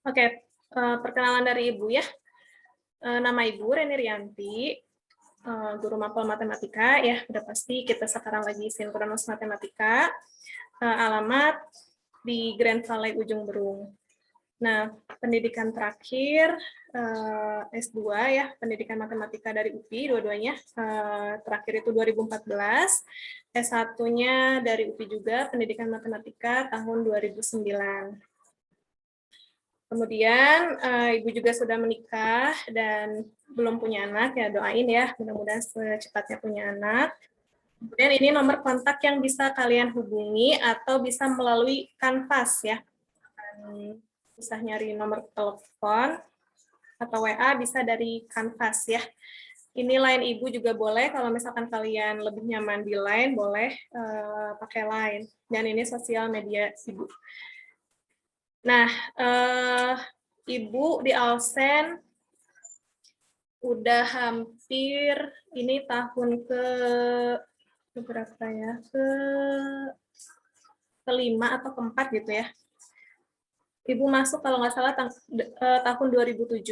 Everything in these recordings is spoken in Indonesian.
Oke, perkenalan dari Ibu ya. Nama Ibu Reni Rianti, guru mapel matematika ya. Udah pasti kita sekarang lagi sinkronus matematika. Alamat di Grand Valley Ujung Berung. Nah, pendidikan terakhir S2 ya, pendidikan matematika dari UPI dua-duanya. Terakhir itu 2014. S1-nya dari UPI juga, pendidikan matematika tahun 2009. Kemudian Ibu juga sudah menikah dan belum punya anak, ya doain ya, mudah-mudahan secepatnya punya anak. Kemudian ini nomor kontak yang bisa kalian hubungi atau bisa melalui Canvas ya. Bisa nyari nomor telepon atau WA bisa dari Canvas ya. Ini line Ibu juga boleh, kalau misalkan kalian lebih nyaman di line, boleh pakai line. Dan ini sosial media Ibu. Nah, Ibu di Alsen udah hampir ini tahun ke berapa ya? Kelima atau keempat gitu ya. Ibu masuk kalau nggak salah tahun 2017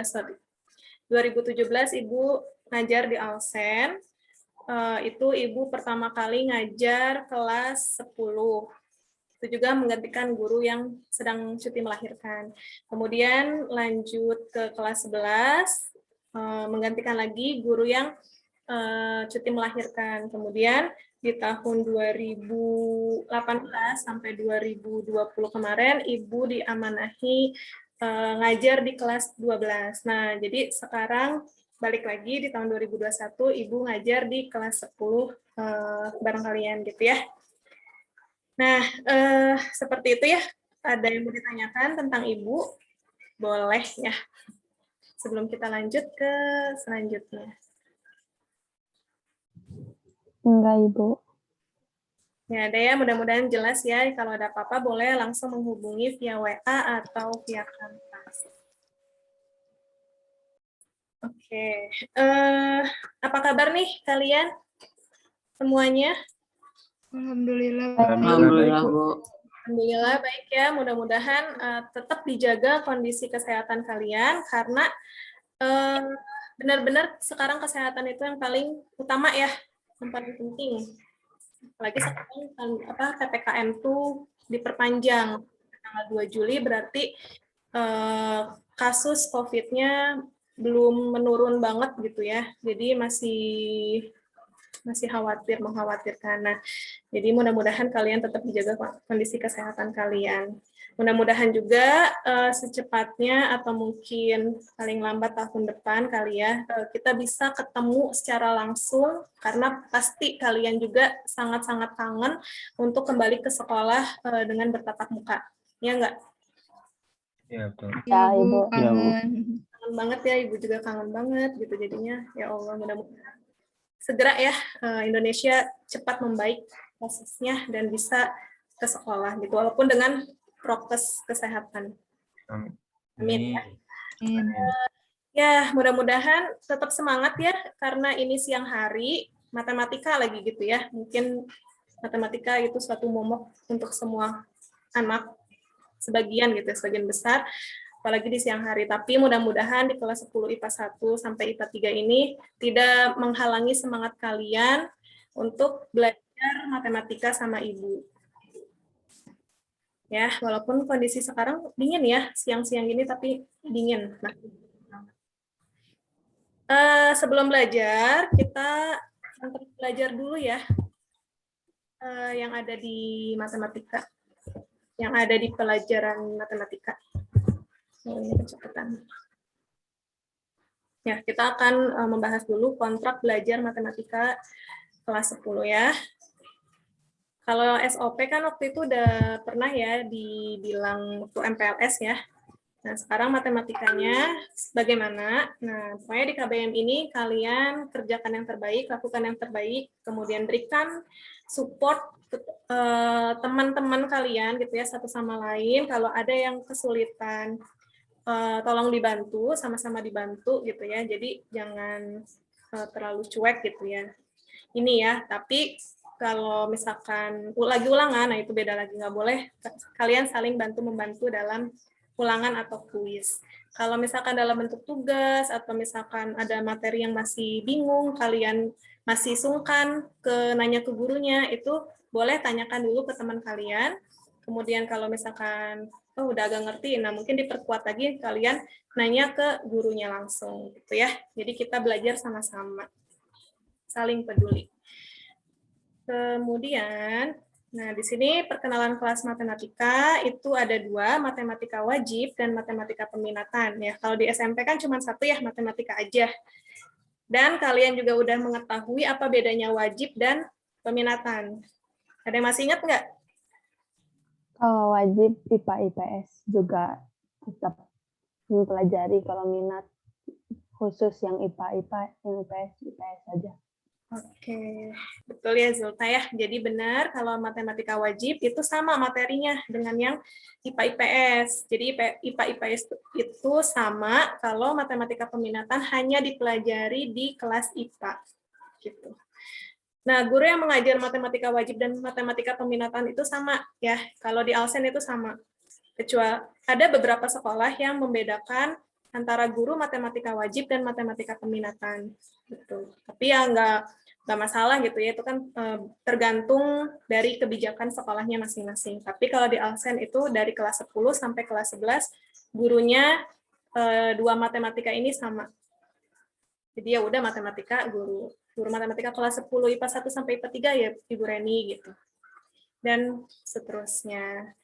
sorry. 2017 Ibu ngajar di Alsen. Itu Ibu pertama kali ngajar kelas 10. Itu juga menggantikan guru yang sedang cuti melahirkan. Kemudian lanjut ke kelas 11, menggantikan lagi guru yang cuti melahirkan. Kemudian di tahun 2018 sampai 2020 kemarin, Ibu diamanahi ngajar di kelas 12. Nah, jadi sekarang balik lagi di tahun 2021, Ibu ngajar di kelas 10 bareng kalian gitu ya. Nah, seperti itu ya. Ada yang mau ditanyakan tentang Ibu? Boleh ya. Sebelum kita lanjut ke selanjutnya. Enggak, Ibu. Ya, ada ya. Mudah-mudahan jelas ya. Kalau ada apa-apa boleh langsung menghubungi via WA atau via Canvas. Oke. Apa kabar nih kalian? Semuanya? Alhamdulillah. Alhamdulillah, Bu. Alhamdulillah baik ya. Mudah-mudahan tetap dijaga kondisi kesehatan kalian karena benar-benar sekarang kesehatan itu yang paling utama ya, yang paling penting. Apalagi sekarang PPKM tuh diperpanjang tanggal 2 Juli berarti kasus COVID-nya belum menurun banget gitu ya. Jadi masih mengkhawatirkan. Nah, jadi mudah-mudahan kalian tetap dijaga kondisi kesehatan kalian. Mudah-mudahan juga secepatnya atau mungkin paling lambat tahun depan kali ya, kita bisa ketemu secara langsung karena pasti kalian juga sangat-sangat kangen untuk kembali ke sekolah dengan bertatap muka. Ya enggak? Ya, betul. Ya, Ibu. Kangen banget ya, Ibu juga kangen banget gitu jadinya. Ya Allah, mudah-mudahan segera ya Indonesia cepat membaik kasusnya dan bisa ke sekolah gitu walaupun dengan prokes kesehatan. Amin. Amin. Ya, mudah-mudahan tetap semangat ya karena ini siang hari matematika lagi gitu ya. Mungkin matematika itu suatu momok untuk semua anak sebagian gitu, sebagian besar apalagi di siang hari. Tapi mudah-mudahan di kelas 10 IPA 1 sampai IPA 3 ini tidak menghalangi semangat kalian untuk belajar matematika sama Ibu. Ya, walaupun kondisi sekarang dingin ya, siang-siang ini tapi dingin. Nah, sebelum belajar, kita belajar dulu ya yang ada di matematika, yang ada di pelajaran matematika. Ini kecepatan. Ya, kita akan membahas dulu kontrak belajar matematika kelas 10 ya. Kalau SOP kan waktu itu udah pernah ya dibilang waktu MPLS ya. Nah, sekarang matematikanya bagaimana? Nah, pokoknya di KBM ini kalian kerjakan yang terbaik, lakukan yang terbaik, kemudian berikan support ke teman-teman kalian gitu ya, satu sama lain. Kalau ada yang kesulitan, tolong dibantu, sama-sama dibantu gitu ya. Jadi jangan terlalu cuek gitu ya. Ini ya, tapi kalau misalkan lagi ulangan, nah itu beda lagi, nggak boleh kalian saling bantu-membantu dalam ulangan atau kuis. Kalau misalkan dalam bentuk tugas atau misalkan ada materi yang masih bingung, kalian masih sungkan nanya ke gurunya, itu boleh tanyakan dulu ke teman kalian. Kemudian kalau misalkan udah agak ngerti, nah mungkin diperkuat lagi kalian nanya ke gurunya langsung gitu ya. Jadi kita belajar sama-sama, saling peduli. Kemudian, nah di sini perkenalan kelas matematika itu ada 2, matematika wajib dan matematika peminatan ya. Kalau di SMP kan cuma 1 ya, matematika aja. Dan kalian juga udah mengetahui apa bedanya wajib dan peminatan. Ada yang masih ingat nggak? Kalau wajib IPA IPS juga tetap mempelajari, kalau minat khusus yang IPA IPA, yang IPS IPS saja. Oke, betul ya Zulta ya. Jadi benar kalau matematika wajib itu sama materinya dengan yang IPA IPS. Jadi IPA IPS itu sama, kalau matematika peminatan hanya dipelajari di kelas IPA. Gitu. Nah, guru yang mengajar matematika wajib dan matematika peminatan itu sama ya. Kalau di Alsen itu sama. Kecuali ada beberapa sekolah yang membedakan antara guru matematika wajib dan matematika peminatan. Gitu. Tapi ya nggak masalah gitu ya, itu kan tergantung dari kebijakan sekolahnya masing-masing. Tapi kalau di Alsen itu dari kelas 10 sampai kelas 11, gurunya 2 matematika ini sama. Jadi ya udah matematika, guru matematika kelas 10 IPA 1 sampai IPA 3 ya Ibu Reni gitu. Dan seterusnya.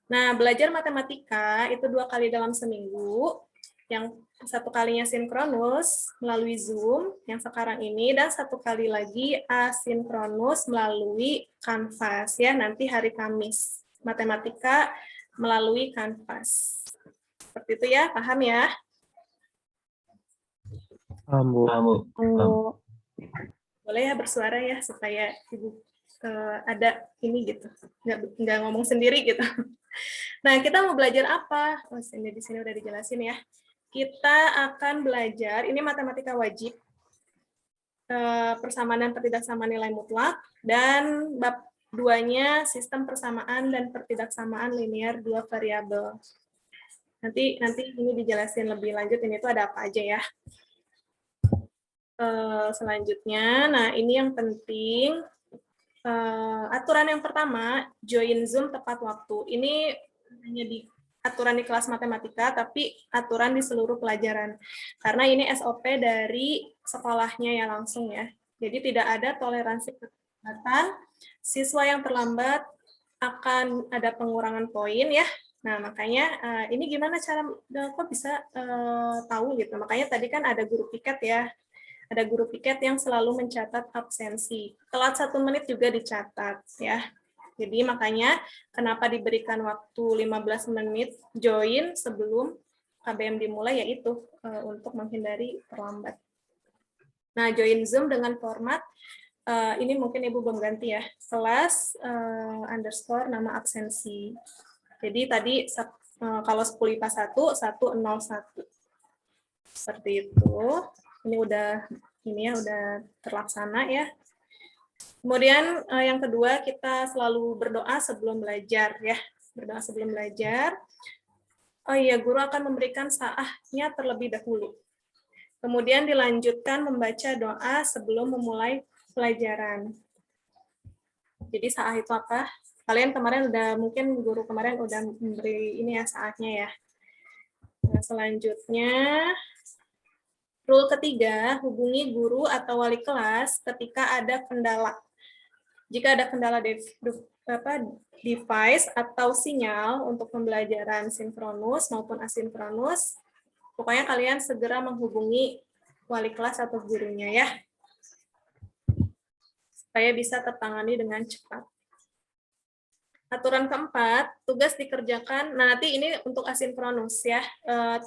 Nah, belajar matematika itu 2 kali dalam seminggu. Yang 1 kalinya sinkronus melalui Zoom yang sekarang ini, dan 1 kali lagi asinkronus melalui Canvas ya, nanti hari Kamis. Matematika melalui Canvas. Seperti itu ya, paham ya? Paham, Bu. Boleh ya bersuara ya supaya Ibu ada ini gitu, nggak ngomong sendiri gitu. Nah, kita mau belajar apa? Oh, di sini udah dijelasin ya. Kita akan belajar, ini matematika wajib, persamaan dan pertidaksamaan nilai mutlak, dan bab 2-nya sistem persamaan dan pertidaksamaan linear 2 variabel. Nanti ini dijelasin lebih lanjut, ini tuh ada apa aja ya. Selanjutnya, nah ini yang penting, aturan yang pertama, join Zoom tepat waktu. Ini hanya di aturan di kelas matematika, tapi aturan di seluruh pelajaran. Karena ini SOP dari sekolahnya ya langsung ya. Jadi tidak ada toleransi keterlambatan, siswa yang terlambat akan ada pengurangan poin ya. Nah, makanya ini gimana cara kok bisa tahu gitu. Makanya tadi kan ada guru piket ya. Ada guru piket yang selalu mencatat absensi. Telat 1 menit juga dicatat ya. Jadi makanya kenapa diberikan waktu 15 menit join sebelum KBM dimulai, yaitu untuk menghindari terlambat. Nah, join Zoom dengan format ini mungkin Ibu belum ganti ya. Kelas underscore nama absensi. Jadi tadi kalau 10 IPA 1, 101. Seperti itu. Ini udah terlaksana ya. Kemudian yang kedua, kita selalu berdoa sebelum belajar ya. Berdoa sebelum belajar. Oh iya, guru akan memberikan saahnya terlebih dahulu. Kemudian dilanjutkan membaca doa sebelum memulai pelajaran. Jadi saah itu apa? Kalian kemarin mungkin guru kemarin udah memberi ini ya saatnya ya. Nah, selanjutnya, rule ketiga, hubungi guru atau wali kelas ketika ada kendala. Jika ada kendala device atau sinyal untuk pembelajaran sinkronus maupun asinkronus, pokoknya kalian segera menghubungi wali kelas atau gurunya ya, supaya bisa tertangani dengan cepat. Aturan keempat, tugas dikerjakan, nah nanti ini untuk asinkronus ya,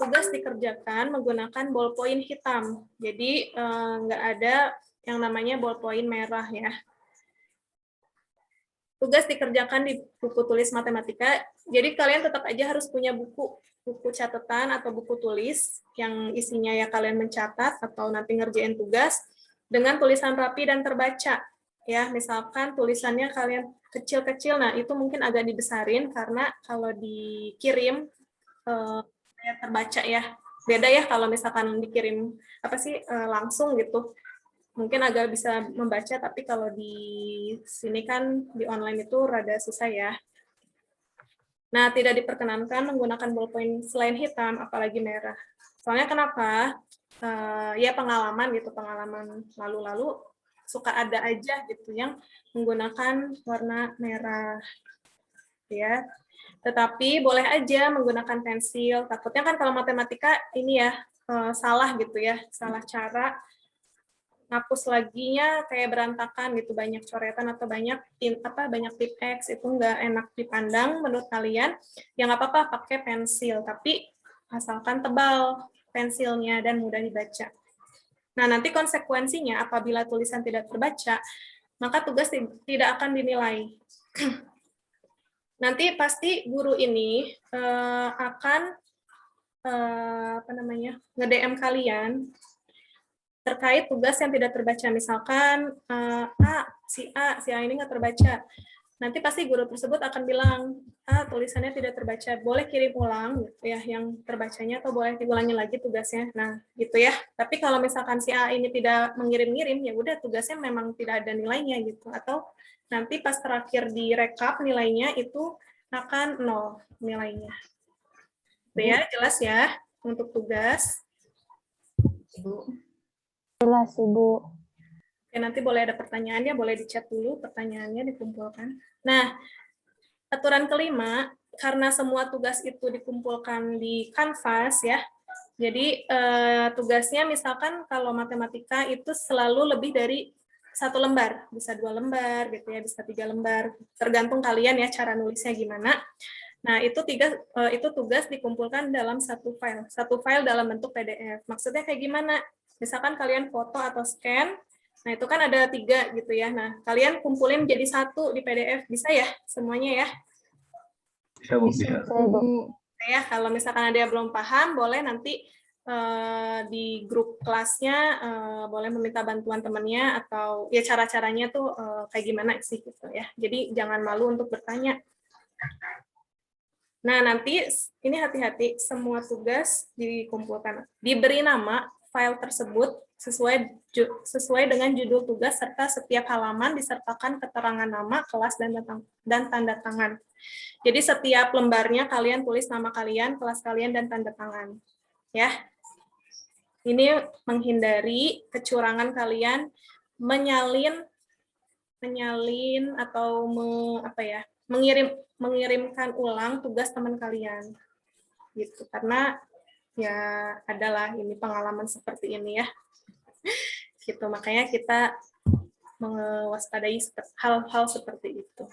tugas dikerjakan menggunakan ballpoint hitam, jadi nggak ada yang namanya ballpoint merah ya. Tugas dikerjakan di buku tulis matematika, jadi kalian tetap aja harus punya buku catatan atau buku tulis yang isinya ya kalian mencatat atau nanti ngerjain tugas dengan tulisan rapi dan terbaca. Ya, misalkan tulisannya kalian kecil-kecil, nah itu mungkin agak dibesarin karena kalau dikirim kayak terbaca ya. Beda ya kalau misalkan dikirim langsung gitu. Mungkin agak bisa membaca, tapi kalau di sini kan di online itu rada susah ya. Nah, tidak diperkenankan menggunakan ballpoint selain hitam, apalagi merah. Soalnya kenapa? Ya pengalaman lalu-lalu suka ada aja gitu yang menggunakan warna merah, ya. Tetapi boleh aja menggunakan pensil. Takutnya kan kalau matematika ini ya salah gitu ya, salah cara. Ngapus laginya kayak berantakan gitu, banyak coretan atau banyak tip X, itu nggak enak dipandang menurut kalian. Ya nggak apa-apa pakai pensil, tapi asalkan tebal pensilnya dan mudah dibaca. Nah, nanti konsekuensinya apabila tulisan tidak terbaca, maka tugas tidak akan dinilai. Nanti pasti guru ini akan nge-DM kalian terkait tugas yang tidak terbaca. Misalkan si A ini nggak terbaca. Nanti pasti guru tersebut akan bilang, tulisannya tidak terbaca, boleh kirim ulang gitu ya yang terbacanya, atau boleh diulangi lagi tugasnya. Nah, gitu ya. Tapi kalau misalkan si A ini tidak mengirim-ngirim, ya udah tugasnya memang tidak ada nilainya gitu. Atau nanti pas terakhir direkap nilainya itu akan 0 nilainya. Itu ya, jelas ya untuk tugas. Jelas, Ibu. Oke, nanti boleh ada pertanyaannya, boleh di-chat dulu pertanyaannya, dikumpulkan. Nah, aturan kelima, karena semua tugas itu dikumpulkan di Canvas ya, jadi tugasnya misalkan kalau matematika itu selalu lebih dari 1 lembar, bisa 2 lembar gitu ya, bisa 3 lembar, tergantung kalian ya cara nulisnya gimana. Nah, itu tugas dikumpulkan dalam satu file dalam bentuk PDF. Maksudnya kayak gimana? Misalkan kalian foto atau scan, nah itu kan ada 3 gitu ya. Nah, kalian kumpulin jadi 1 di PDF, bisa ya semuanya ya? Bisa, Bu, bisa. Ya, kalau misalkan ada yang belum paham, boleh nanti di grup kelasnya boleh meminta bantuan temannya, atau ya cara-caranya tuh kayak gimana sih gitu ya. Jadi jangan malu untuk bertanya. Nah, nanti ini hati-hati, semua tugas dikumpulkan. Diberi nama file tersebut sesuai dengan judul tugas, serta setiap halaman disertakan keterangan nama, kelas, dan tanda tangan. Jadi setiap lembarnya kalian tulis nama kalian, kelas kalian, dan tanda tangan. Ya. Ini menghindari kecurangan kalian menyalin atau mengirimkan ulang tugas teman kalian. Gitu. Karena ya adalah ini pengalaman seperti ini ya. Gitu, makanya kita mewaspadai hal-hal seperti itu.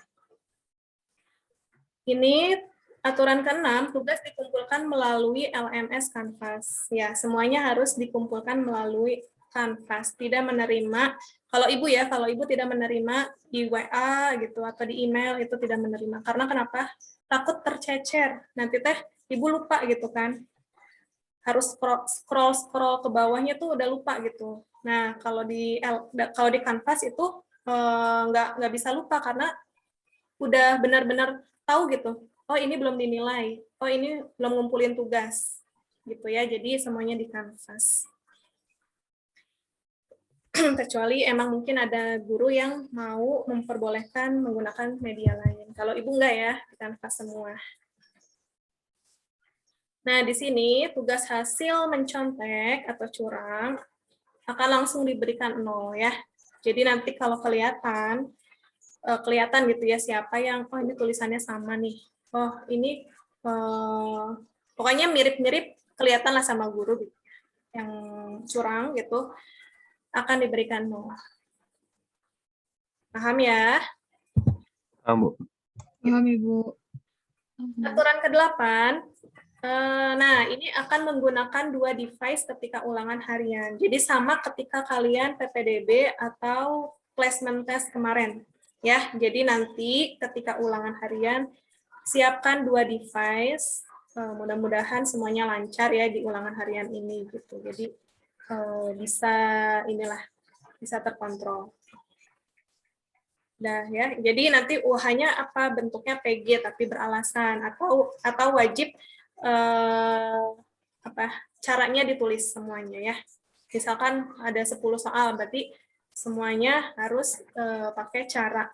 Ini aturan ke-6, tugas dikumpulkan melalui LMS Canvas. Ya, semuanya harus dikumpulkan melalui Canvas. Tidak menerima, kalau ibu tidak menerima di WA gitu atau di email, itu tidak menerima. Karena kenapa? Takut tercecer. Nanti ibu lupa gitu kan. Harus scroll ke bawahnya tuh udah lupa gitu. Nah, kalau di Canvas itu nggak bisa lupa karena udah benar-benar tahu gitu. Oh, ini belum dinilai. Oh, ini belum ngumpulin tugas. Gitu ya. Jadi semuanya di Canvas. Kecuali emang mungkin ada guru yang mau memperbolehkan menggunakan media lain. Kalau ibu enggak ya, di Canvas semua. Nah, di sini tugas hasil mencontek atau curang akan langsung diberikan 0 ya. Jadi nanti kalau kelihatan gitu ya siapa yang ini tulisannya sama nih. Oh, ini pokoknya mirip-mirip kelihatan lah sama guru gitu. Yang curang gitu akan diberikan 0. Paham ya? Paham, Bu. Paham, Ibu. Aturan ke-8. Nah, ini akan menggunakan 2 device ketika ulangan harian. Jadi sama ketika kalian PPDB atau placement test kemarin. Ya, jadi nanti ketika ulangan harian siapkan 2 device. Mudah-mudahan semuanya lancar ya di ulangan harian ini gitu. Jadi bisa terkontrol. Nah ya, jadi nanti UH-nya apa bentuknya PG tapi beralasan atau wajib caranya ditulis semuanya ya. Misalkan ada 10 soal, berarti semuanya harus pakai cara.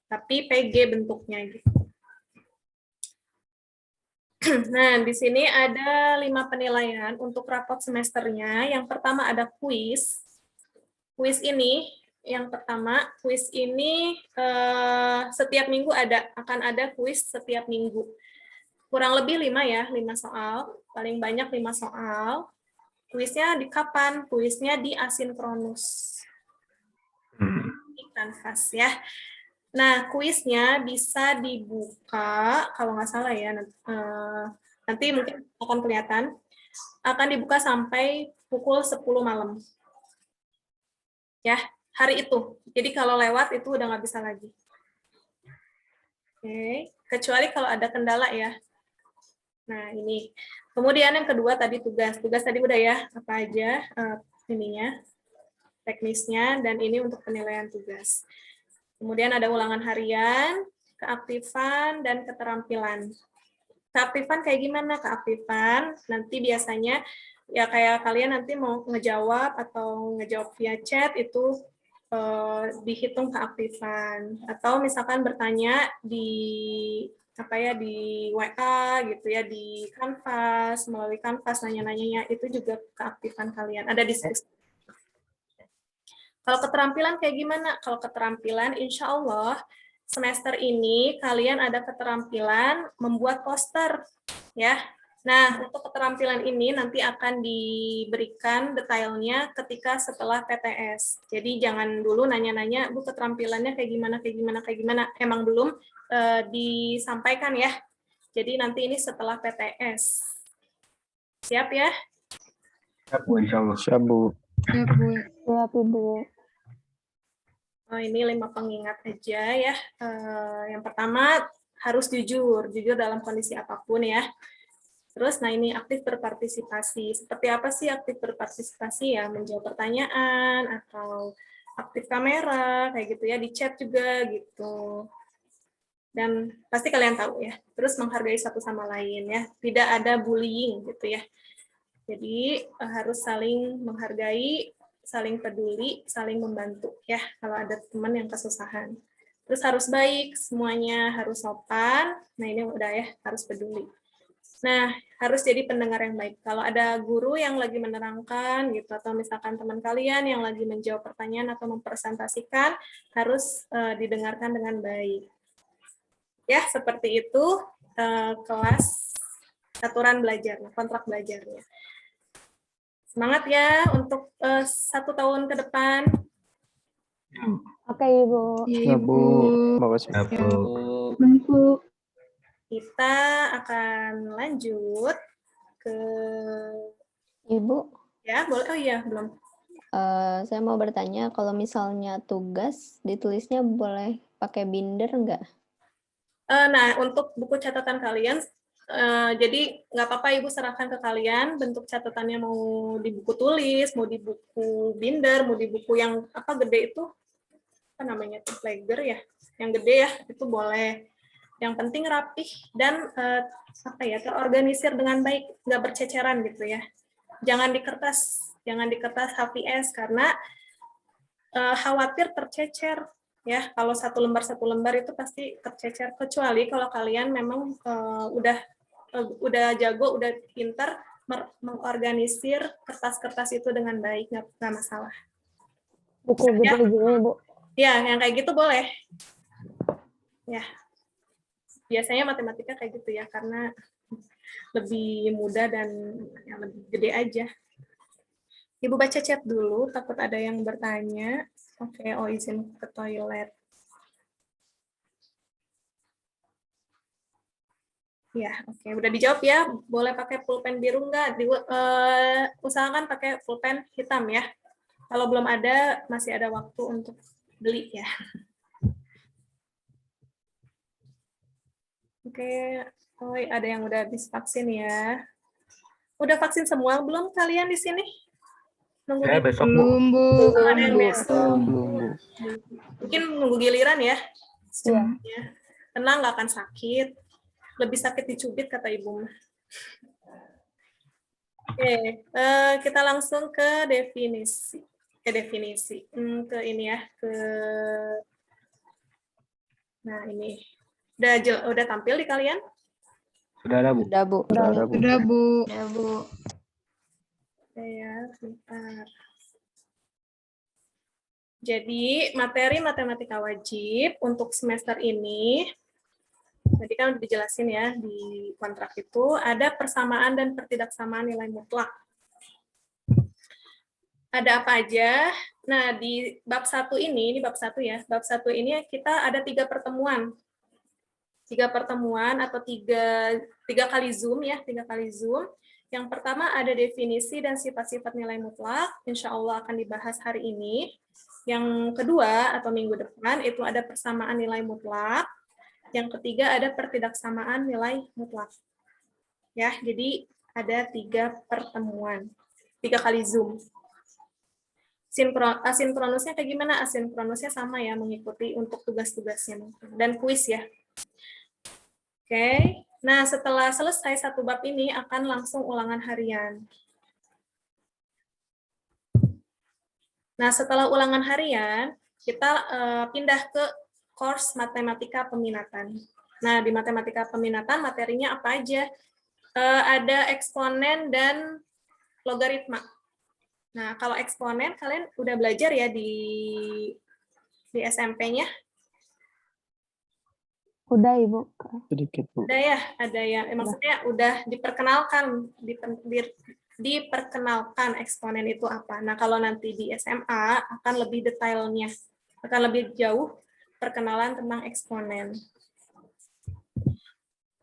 Tapi PG bentuknya gitu. Nah, di sini ada 5 penilaian untuk rapot semesternya. Yang pertama ada kuis. Kuis ini, yang pertama, kuis ini setiap minggu akan ada kuis setiap minggu. Kurang lebih 5 ya, 5 soal. Paling banyak 5 soal. Kuisnya di kapan? Kuisnya di asinkronus. Di Canvas ya. Nah, kuisnya bisa dibuka, kalau nggak salah ya, nanti mungkin akan kelihatan, akan dibuka sampai pukul 10 malam. Ya, hari itu. Jadi kalau lewat itu udah nggak bisa lagi. Oke, kecuali kalau ada kendala ya. Nah, ini. Kemudian yang kedua tadi tugas. Tugas tadi udah ya, apa aja ininya, teknisnya, dan ini untuk penilaian tugas. Kemudian ada ulangan harian, keaktifan, dan keterampilan. Keaktifan kayak gimana? Keaktifan nanti biasanya ya kayak kalian nanti mau ngejawab atau ngejawab via chat itu dihitung keaktifan. Atau misalkan bertanya di di WA gitu ya, di Canvas, melalui Canvas nanya-nanyanya, itu juga keaktifan kalian. Ada diskusi. Kalau keterampilan kayak gimana? Kalau keterampilan, insya Allah semester ini kalian ada keterampilan membuat poster, ya. Nah, untuk keterampilan ini nanti akan diberikan detailnya ketika setelah PTS. Jadi jangan dulu nanya-nanya, Bu keterampilannya kayak gimana, kayak gimana, kayak gimana. Emang belum disampaikan ya. Jadi nanti ini setelah PTS. Siap ya? Siap, Bu, insya Allah. Siap, Bu. Siap, Bu. Siap, Ibu. Ini 5 pengingat aja ya. Yang pertama harus jujur dalam kondisi apapun ya. Terus, nah ini aktif berpartisipasi. Seperti apa sih aktif berpartisipasi ya? Menjawab pertanyaan atau aktif kamera kayak gitu ya, di chat juga gitu. Dan pasti kalian tahu ya. Terus menghargai satu sama lain ya. Tidak ada bullying gitu ya. Jadi harus saling menghargai, saling peduli, saling membantu ya kalau ada teman yang kesusahan. Terus harus baik semuanya, harus sopan. Nah, ini udah ya, harus peduli. Nah, harus jadi pendengar yang baik. Kalau ada guru yang lagi menerangkan gitu atau misalkan teman kalian yang lagi menjawab pertanyaan atau mempresentasikan, harus didengarkan dengan baik. Ya, seperti itu kelas aturan belajar, kontrak belajarnya. Semangat ya untuk 1 tahun ke depan. Oke, Ibu. Iya, Siap, Bu. Makasih. Siap, Bu. Bu. Kita akan lanjut ke Ibu, ya, boleh. Oh iya, belum. saya mau bertanya kalau misalnya tugas ditulisnya boleh pakai binder nggak? Nah, untuk buku catatan kalian, jadi nggak apa-apa Ibu serahkan ke kalian bentuk catatannya, mau di buku tulis, mau di buku binder, mau di buku yang apa gede itu, apa namanya tuh, flagger ya, yang gede ya, itu boleh. Yang penting rapih dan terorganisir dengan baik, nggak berceceran gitu ya. Jangan di kertas HVS karena khawatir tercecer. Ya, kalau satu lembar itu pasti tercecer, kecuali kalau kalian memang udah jago, udah pintar mengorganisir kertas-kertas itu dengan baik, nggak masalah. Buku gede gini, Bu. Ya, yang kayak gitu boleh. Ya, biasanya matematika kayak gitu ya, karena lebih mudah dan yang lebih gede aja. Ibu baca chat dulu, takut ada yang bertanya. Oke, izin ke toilet. Ya, oke. Udah dijawab ya. Boleh pakai pulpen biru nggak? Usahakan pakai pulpen hitam ya. Kalau belum ada, masih ada waktu untuk beli ya. Oke. Oh, ada yang udah habis vaksin ya. Udah vaksin semua belum kalian di sini? Nunggu Saya besok, Bu. Belum, Bu. ada yang besok. Belum, Bu. Mungkin nunggu giliran ya. Iya. Tenang, nggak akan sakit. Lebih sakit dicubit kata ibu. Oke, kita langsung ke definisi. Ke ini ya, nah ini. Udah tampil di kalian? Sudah ada, Bu. Sudah, Bu. Sudah ada, Bu. Sudah, Bu. Ya, Bu. Oke ya, sebentar. Jadi, materi matematika wajib untuk semester ini, tadi kan udah dijelasin ya di kontrak itu, ada persamaan dan pertidaksamaan nilai mutlak. Ada apa aja? Nah, di bab 1 ini bab 1 ya, bab 1 ini kita ada 3 pertemuan. 3 pertemuan atau 3 kali Zoom ya, 3 kali Zoom. Yang pertama ada definisi dan sifat-sifat nilai mutlak, insya Allah akan dibahas hari ini. Yang kedua atau minggu depan itu ada persamaan nilai mutlak. Yang ketiga ada pertidaksamaan nilai mutlak. Ya, jadi ada 3 pertemuan, 3 kali Zoom. Asinkronusnya kayak gimana? Asinkronusnya sama ya, mengikuti untuk tugas-tugasnya dan kuis ya. Oke. Nah, setelah selesai satu bab ini akan langsung ulangan harian. Nah, setelah ulangan harian, kita pindah ke course matematika peminatan. Nah, di matematika peminatan materinya apa aja? Ada eksponen dan logaritma. Nah, kalau eksponen kalian udah belajar ya di SMP-nya? Udah, Ibu. Sedikit, Bu. Ada ya, maksudnya udah diperkenalkan eksponen itu apa. Nah, kalau nanti di SMA akan lebih detailnya, akan lebih jauh perkenalan tentang eksponen.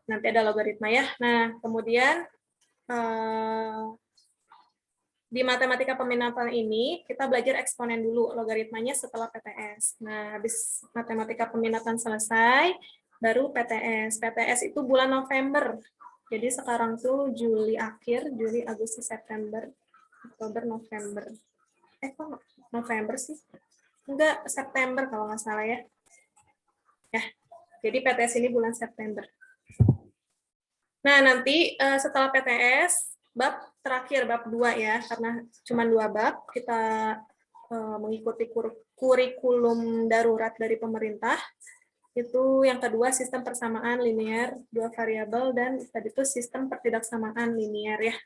Nanti ada logaritma ya. Nah, kemudian di matematika peminatan ini kita belajar eksponen dulu, logaritmanya setelah PTS. Nah, habis matematika peminatan selesai, baru PTS. PTS itu bulan November. Jadi sekarang tuh Juli akhir, Juli, Agustus, September, Oktober, November. Kok November sih? Enggak, September kalau nggak salah ya. Ya, jadi PTS ini bulan September. Nah, nanti setelah PTS, bab terakhir, bab 2 ya, karena cuma 2 bab, kita mengikuti kurikulum darurat dari pemerintah. Itu yang kedua sistem persamaan linear 2 variabel, dan tadi itu sistem pertidaksamaan linear ya,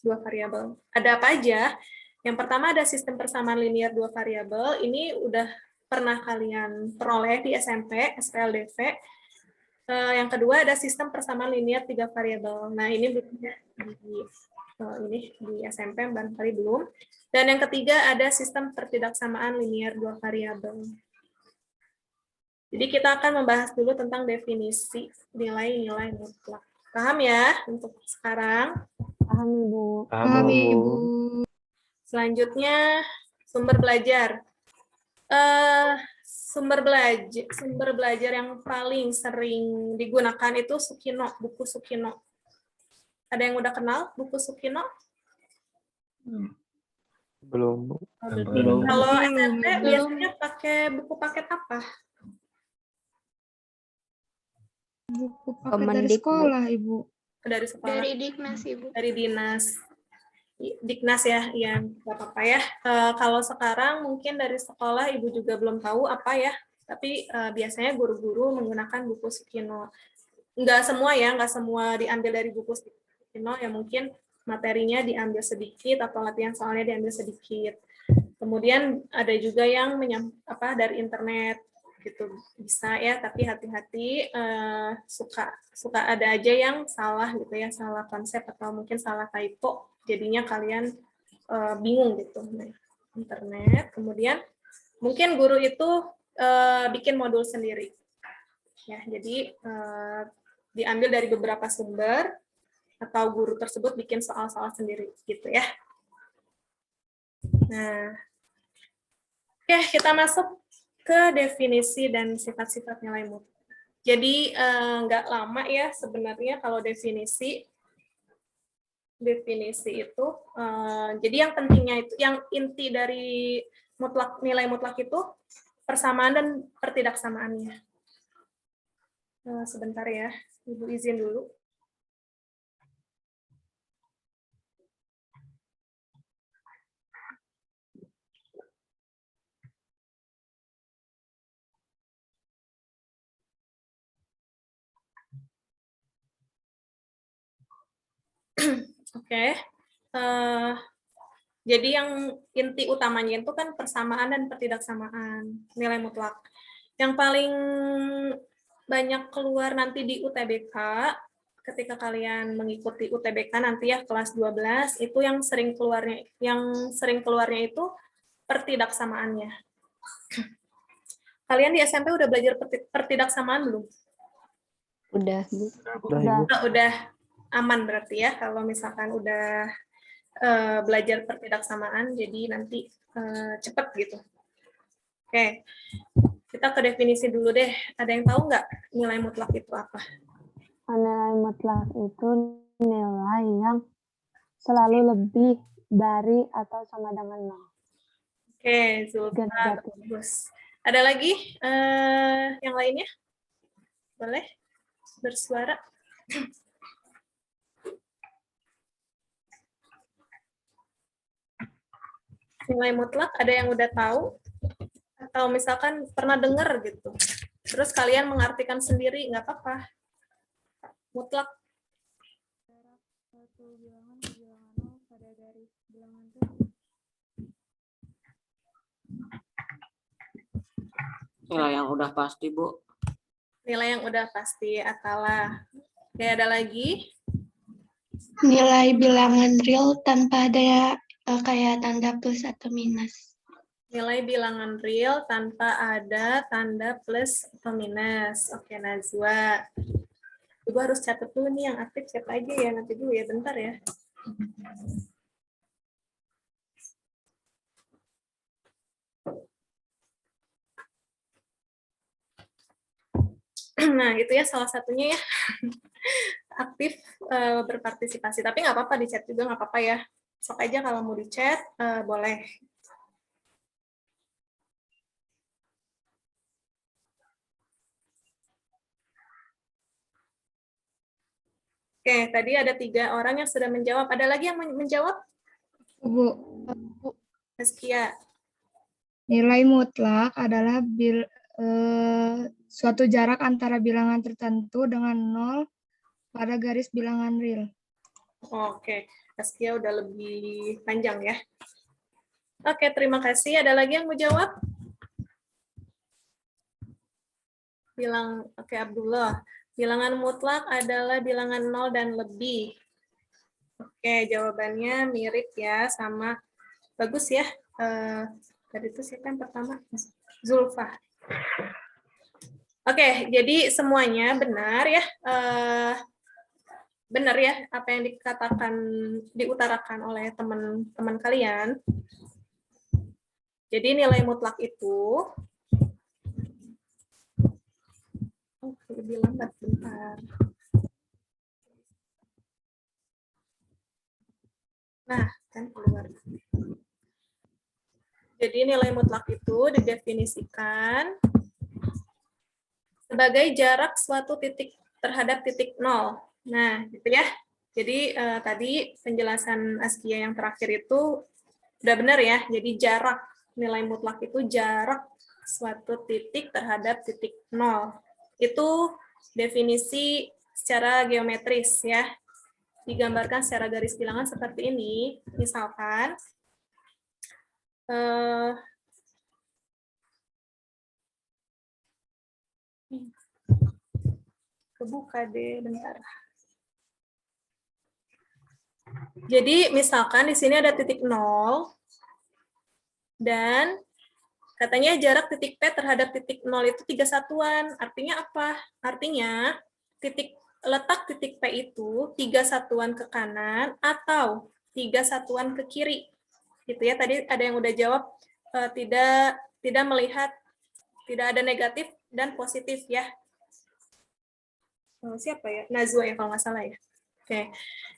2 variabel. Ada apa aja? Yang pertama ada sistem persamaan linear 2 variabel, ini udah pernah kalian peroleh di SMP, SPLDV. Yang kedua ada sistem persamaan linear 3 variabel. Nah, ini belum di SMP barangkali belum. Dan yang ketiga ada sistem pertidaksamaan linear 2 variabel. Jadi kita akan membahas dulu tentang definisi nilai-nilai mutlak. Paham ya untuk sekarang? Paham, Ibu. Paham, Ibu. Selanjutnya sumber belajar. Sumber belajar yang paling sering digunakan itu Sukino, buku Sukino. Ada yang udah kenal buku Sukino? Belum, Bu. Belum. Kalau SMP biasanya pakai buku paket apa? Buku paket dari Kemendikbud. sekolah, Ibu. Dari sekolah. Dari Diknas, Ibu. Dari dinas. Diknas ya, nggak apa-apa ya. Kalau sekarang mungkin dari sekolah Ibu juga belum tahu apa ya, tapi biasanya guru-guru menggunakan buku Sukino. Nggak semua diambil dari buku Sukino, ya mungkin materinya diambil sedikit atau latihan soalnya diambil sedikit. Kemudian ada juga yang dari internet gitu, bisa ya, tapi hati-hati, suka ada aja yang salah gitu ya, salah konsep atau mungkin salah typo, jadinya kalian bingung gitu. Nah, internet, kemudian mungkin guru itu bikin modul sendiri ya, jadi diambil dari beberapa sumber atau guru tersebut bikin soal-soal sendiri gitu ya. Nah, oke, kita masuk ke definisi dan sifat-sifat nilai mutlak. Jadi nggak lama ya sebenarnya kalau definisi itu. Jadi yang pentingnya itu, yang inti dari nilai mutlak itu persamaan dan pertidaksamaannya. Sebentar ya, Ibu izin dulu. Oke. Eh, jadi yang inti utamanya itu kan persamaan dan pertidaksamaan, nilai mutlak. Yang paling banyak keluar nanti di UTBK, ketika kalian mengikuti UTBK nanti ya kelas 12, itu yang sering keluarnya itu pertidaksamaannya. Kalian di SMP udah belajar pertidaksamaan belum? Udah, Bu. Udah, Ibu. Udah aman berarti ya kalau misalkan udah belajar pertidaksamaan, jadi nanti cepet gitu. Oke, kita ke definisi dulu deh. Ada yang tahu nggak nilai mutlak itu apa? Nilai mutlak itu nilai yang selalu lebih dari atau sama dengan 0. Oke, Zulfa, Negatif. bagus. Ada lagi yang lainnya? Boleh bersuara? Nilai mutlak ada yang udah tahu? Atau misalkan pernah dengar gitu. Terus kalian mengartikan sendiri, nggak apa-apa. Mutlak. Nilai yang udah pasti, Bu. Nilai yang udah pasti, Atala. Oke, ada lagi? Nilai bilangan real tanpa ada kayak tanda plus atau minus. Nilai bilangan real tanpa ada tanda plus atau minus. Oke, Najwa. Ibu harus catat dulu nih yang aktif siapa aja ya, nanti dulu ya, bentar ya. Nah, itu ya salah satunya ya. Aktif berpartisipasi. Tapi nggak apa-apa di chat juga, nggak apa-apa ya. Sok aja kalau mau di chat, boleh. Oke, tadi ada 3 orang yang sudah menjawab. Ada lagi yang menjawab? Bu, Zaskia. nilai mutlak adalah suatu jarak antara bilangan tertentu dengan 0 pada garis bilangan real. Oke, Zaskia udah lebih panjang ya. Oke, terima kasih. Ada lagi yang mau jawab? Oke, Abdullah. Bilangan mutlak adalah bilangan 0 dan lebih. Oke, jawabannya mirip ya, sama bagus ya. Tadi itu siapa yang pertama? Zulfa. Oke, jadi semuanya benar ya. Benar ya apa yang diutarakan oleh teman-teman kalian. Jadi nilai mutlak itu lebih lambat bentar. Nah, kan keluar. Jadi nilai mutlak itu didefinisikan sebagai jarak suatu titik terhadap titik 0. Nah, gitu ya. Jadi tadi penjelasan Askia yang terakhir itu udah benar ya. Jadi jarak nilai mutlak itu jarak suatu titik terhadap titik 0. Itu definisi secara geometris ya. Digambarkan secara garis bilangan seperti ini. Misalkan kebuka deh bentar. Jadi misalkan di sini ada titik 0 dan katanya jarak titik P terhadap titik 0 itu 3 satuan. Artinya apa? Artinya letak titik P itu 3 satuan ke kanan atau 3 satuan ke kiri. Gitu ya. Tadi ada yang udah jawab tidak melihat, tidak ada negatif dan positif ya. Siapa ya? Najwa ya kalau nggak salah ya. Oke.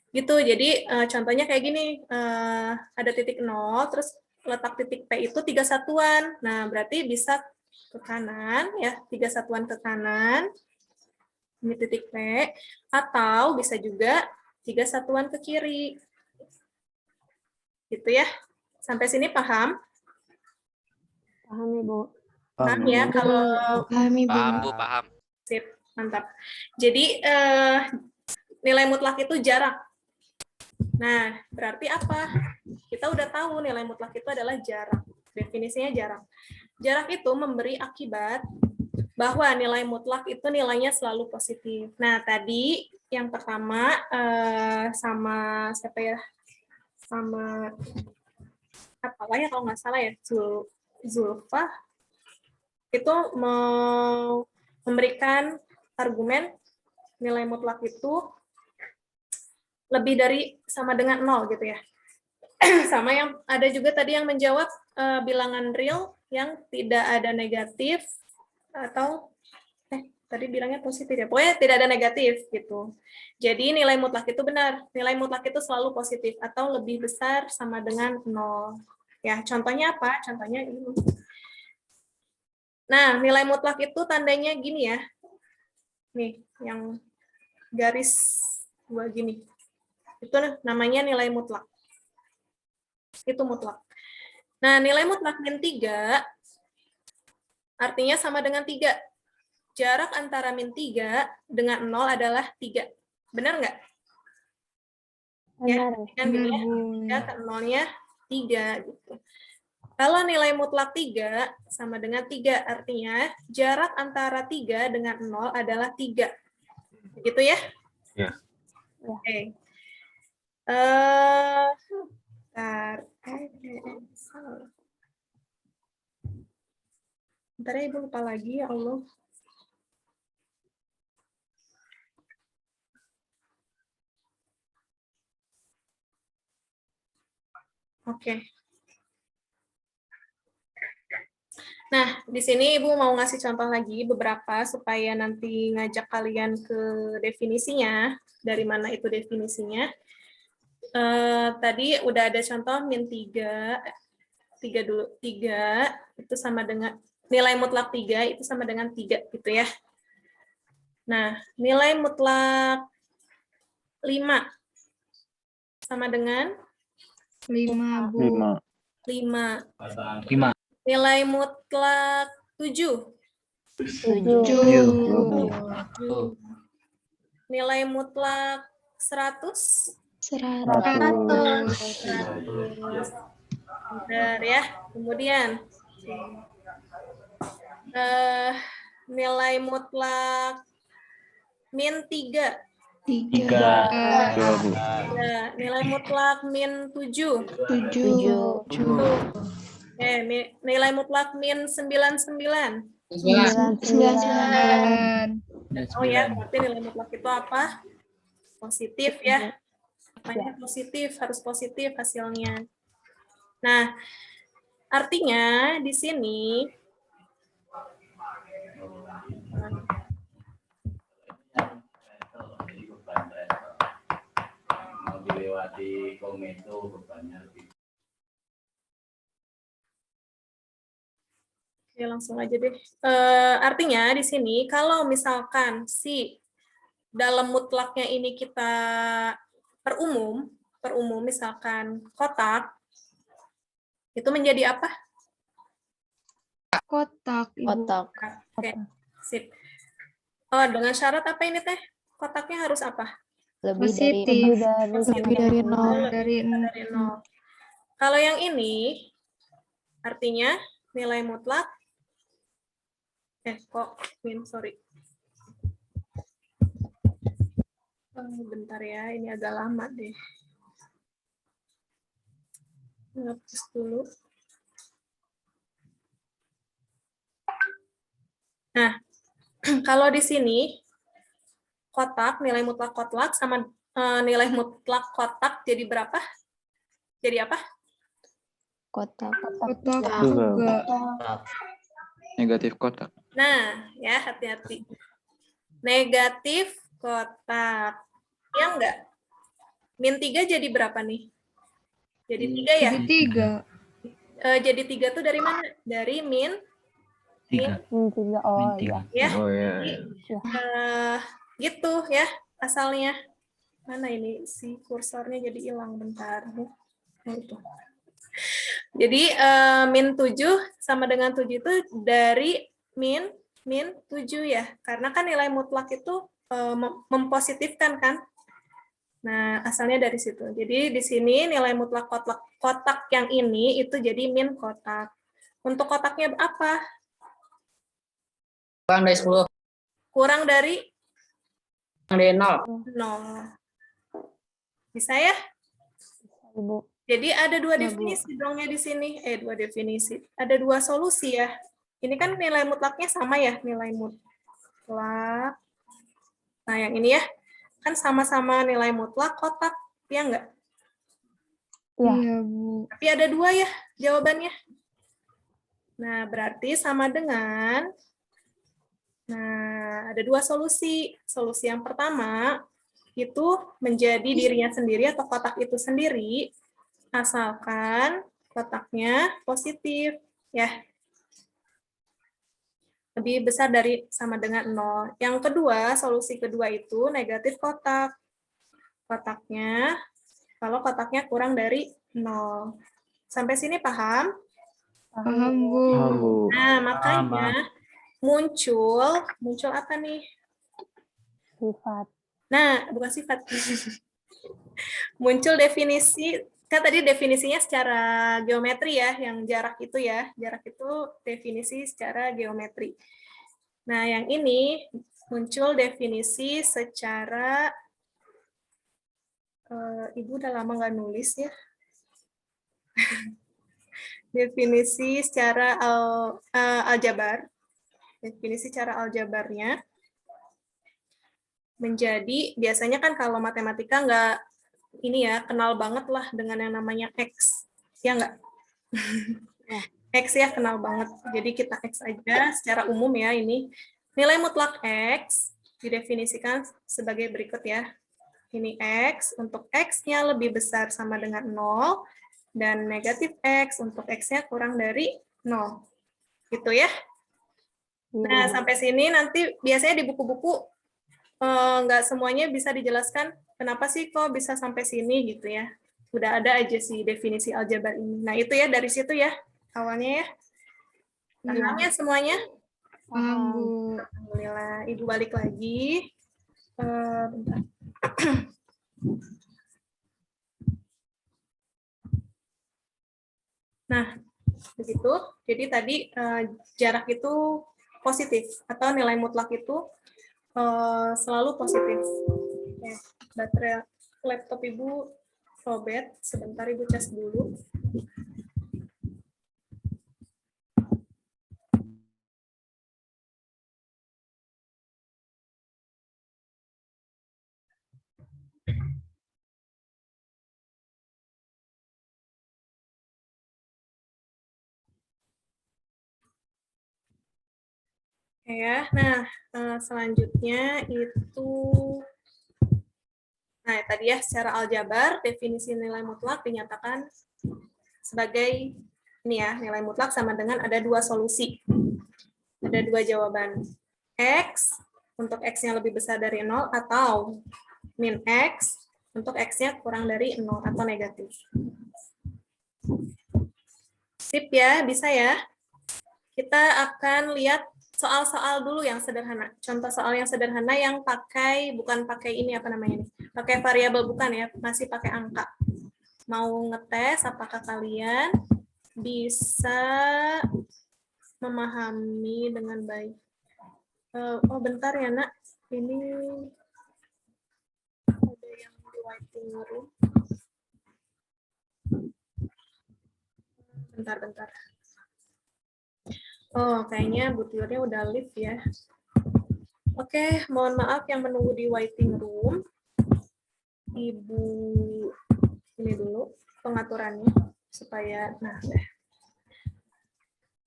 Gitu. Jadi contohnya kayak gini. Ada titik 0 terus letak titik P itu 3 satuan. Nah, berarti bisa ke kanan ya, 3 satuan ke kanan. Ini titik P, atau bisa juga 3 satuan ke kiri. Gitu ya. Sampai sini paham? Paham, Ibu. Paham ya kalau Paham, Ibu. Paham, Bu, paham. sip, mantap. Jadi nilai mutlak itu jarak Nah, berarti apa? Kita udah tahu nilai mutlak itu adalah jarak. Definisinya jarak. Jarak itu memberi akibat bahwa nilai mutlak itu nilainya selalu positif. Nah, tadi yang pertama sama siapa ya? Sama apalah ya kalau nggak salah ya, Zulfa itu memberikan argumen nilai mutlak itu lebih dari sama dengan 0 gitu ya. Sama yang ada juga tadi yang menjawab bilangan real yang tidak ada negatif atau tadi bilangnya positif ya. Pokoknya tidak ada negatif gitu. Jadi nilai mutlak itu benar. Nilai mutlak itu selalu positif atau lebih besar sama dengan 0. Ya, contohnya apa? Contohnya ini. Nah, nilai mutlak itu tandanya gini ya. Nih, yang garis 2 gini. Itu namanya nilai mutlak. Itu mutlak. Nah, nilai mutlak min 3 artinya sama dengan 3. Jarak antara min 3 dengan 0 adalah 3. Benar nggak? Ya, Benar. kan gini ya, 3 ke 0-nya 3 gitu. Kalau nilai mutlak 3 sama dengan 3, artinya jarak antara 3 dengan 0 adalah 3. Begitu ya? Ya. Oke. Bentar ya, Ibu lupa lagi, ya Allah. Oke. Nah, di sini Ibu mau ngasih contoh lagi beberapa supaya nanti ngajak kalian ke definisinya, dari mana itu definisinya. Tadi udah ada contoh min 3 dulu, 3 itu sama dengan, nilai mutlak 3 itu sama dengan 3 gitu ya. Nah, nilai mutlak 5 sama dengan 5, Bu. 5. 5. Nilai mutlak 7. 7. Nilai mutlak 100. 100. Bentar ya. Kemudian nilai mutlak min 3. 3. Nilai mutlak min 7. 7. Nilai mutlak min 99. 9. Oh ya, berarti nilai mutlak itu apa? Positif ya. Makanya positif, harus positif hasilnya. Nah, artinya di sini dilewati komedo bebannya lebih. Oke, langsung aja deh. Artinya di sini kalau misalkan si dalam mutlaknya ini kita perumum misalkan kotak, itu menjadi apa? Kotak, Ibu. Kotak. Oke, sip. Oh, dengan syarat apa ini teh? Kotaknya harus apa? Lebih Positif. dari Dari 0. Dari 0. Kalau yang ini artinya nilai mutlak sorry. Bentar ya, ini agak lama deh. Ngapus dulu. Nah, kalau di sini kotak, nilai mutlak kotak sama nilai mutlak kotak jadi berapa? Jadi apa? kotak. Kotak juga. Negatif kotak. Nah, ya hati-hati. Negatif kotak. Ya enggak? Min 3 jadi berapa nih? Jadi 3 ya? Jadi 3. Jadi 3 tuh dari mana? Dari min 3. Oh iya. ya. Oh ya. Gitu ya asalnya. Mana ini si kursornya jadi hilang bentar. Itu. Jadi min 7 sama dengan 7 itu dari min 7 ya. Karena kan nilai mutlak itu mempositifkan kan. Nah, asalnya dari situ. Jadi di sini nilai mutlak kotak yang ini itu jadi min kotak. Untuk kotaknya apa? Kurang dari 10. Kurang dari Kurang dari 0. 0. Bisa ya? Ibu. Jadi ada dua Ya, Bu. definisi dongnya di sini. Dua definisi. Ada dua solusi ya. Ini kan nilai mutlaknya sama ya, nilai mutlak. Nah, yang ini ya, kan sama-sama nilai mutlak kotak, ya enggak? Iya. Iya, Bu. Tapi ada dua ya jawabannya. Nah, berarti sama dengan, nah, ada dua solusi. Solusi yang pertama, itu menjadi dirinya sendiri atau kotak itu sendiri, asalkan kotaknya positif, ya. Lebih besar dari sama dengan 0. Yang kedua, solusi kedua itu negatif kotak. Kotaknya, kalau kotaknya kurang dari 0. Sampai sini paham? Paham, Bu. Paham, Bu. Nah, makanya muncul apa nih? Sifat. Nah, bukan sifat. Muncul definisi, kan tadi definisinya secara geometri ya, yang jarak itu ya. Jarak itu definisi secara geometri. Nah, yang ini muncul definisi secara, Ibu udah lama nggak nulis ya. Definisi secara aljabar. Definisi cara aljabarnya menjadi, biasanya kan kalau matematika nggak ini ya, kenal banget lah dengan yang namanya X. Ya nggak? X ya, kenal banget. Jadi kita X aja secara umum ya ini. Nilai mutlak X didefinisikan sebagai berikut ya. Ini X, untuk X-nya lebih besar sama dengan 0, dan negatif X untuk X-nya kurang dari 0. Gitu ya. Nah, sampai sini nanti biasanya di buku-buku nggak semuanya bisa dijelaskan kenapa sih kok bisa sampai sini gitu ya. Udah ada aja sih definisi aljabar ini. Nah, itu ya dari situ ya awalnya ya. Paham ya semuanya? Paham, Bu. Alhamdulillah. Ibu balik lagi. Bentar. Nah, begitu. Jadi tadi jarak itu positif atau nilai mutlak itu selalu positif. Oke, baterai laptop Ibu lowbat. Sebentar Ibu cas dulu. Oke ya, nah selanjutnya itu, nah tadi ya secara aljabar definisi nilai mutlak dinyatakan sebagai ini ya, nilai mutlak sama dengan ada dua solusi, ada dua jawaban, X untuk X-nya lebih besar dari 0 atau min X untuk X-nya kurang dari 0 atau negatif. Sip ya, bisa ya. Kita akan lihat soal-soal dulu yang sederhana. Contoh soal yang sederhana yang bukan pakai ini apa namanya nih, pakai variabel bukan ya, masih pakai angka. Mau ngetes apakah kalian bisa memahami dengan baik. Oh bentar ya nak, ini ada yang di waiting room. Bentar. Oh, kayaknya Bu Tiurnya udah live ya. Oke, mohon maaf yang menunggu di waiting room. Ibu ini dulu pengaturannya supaya, nah deh.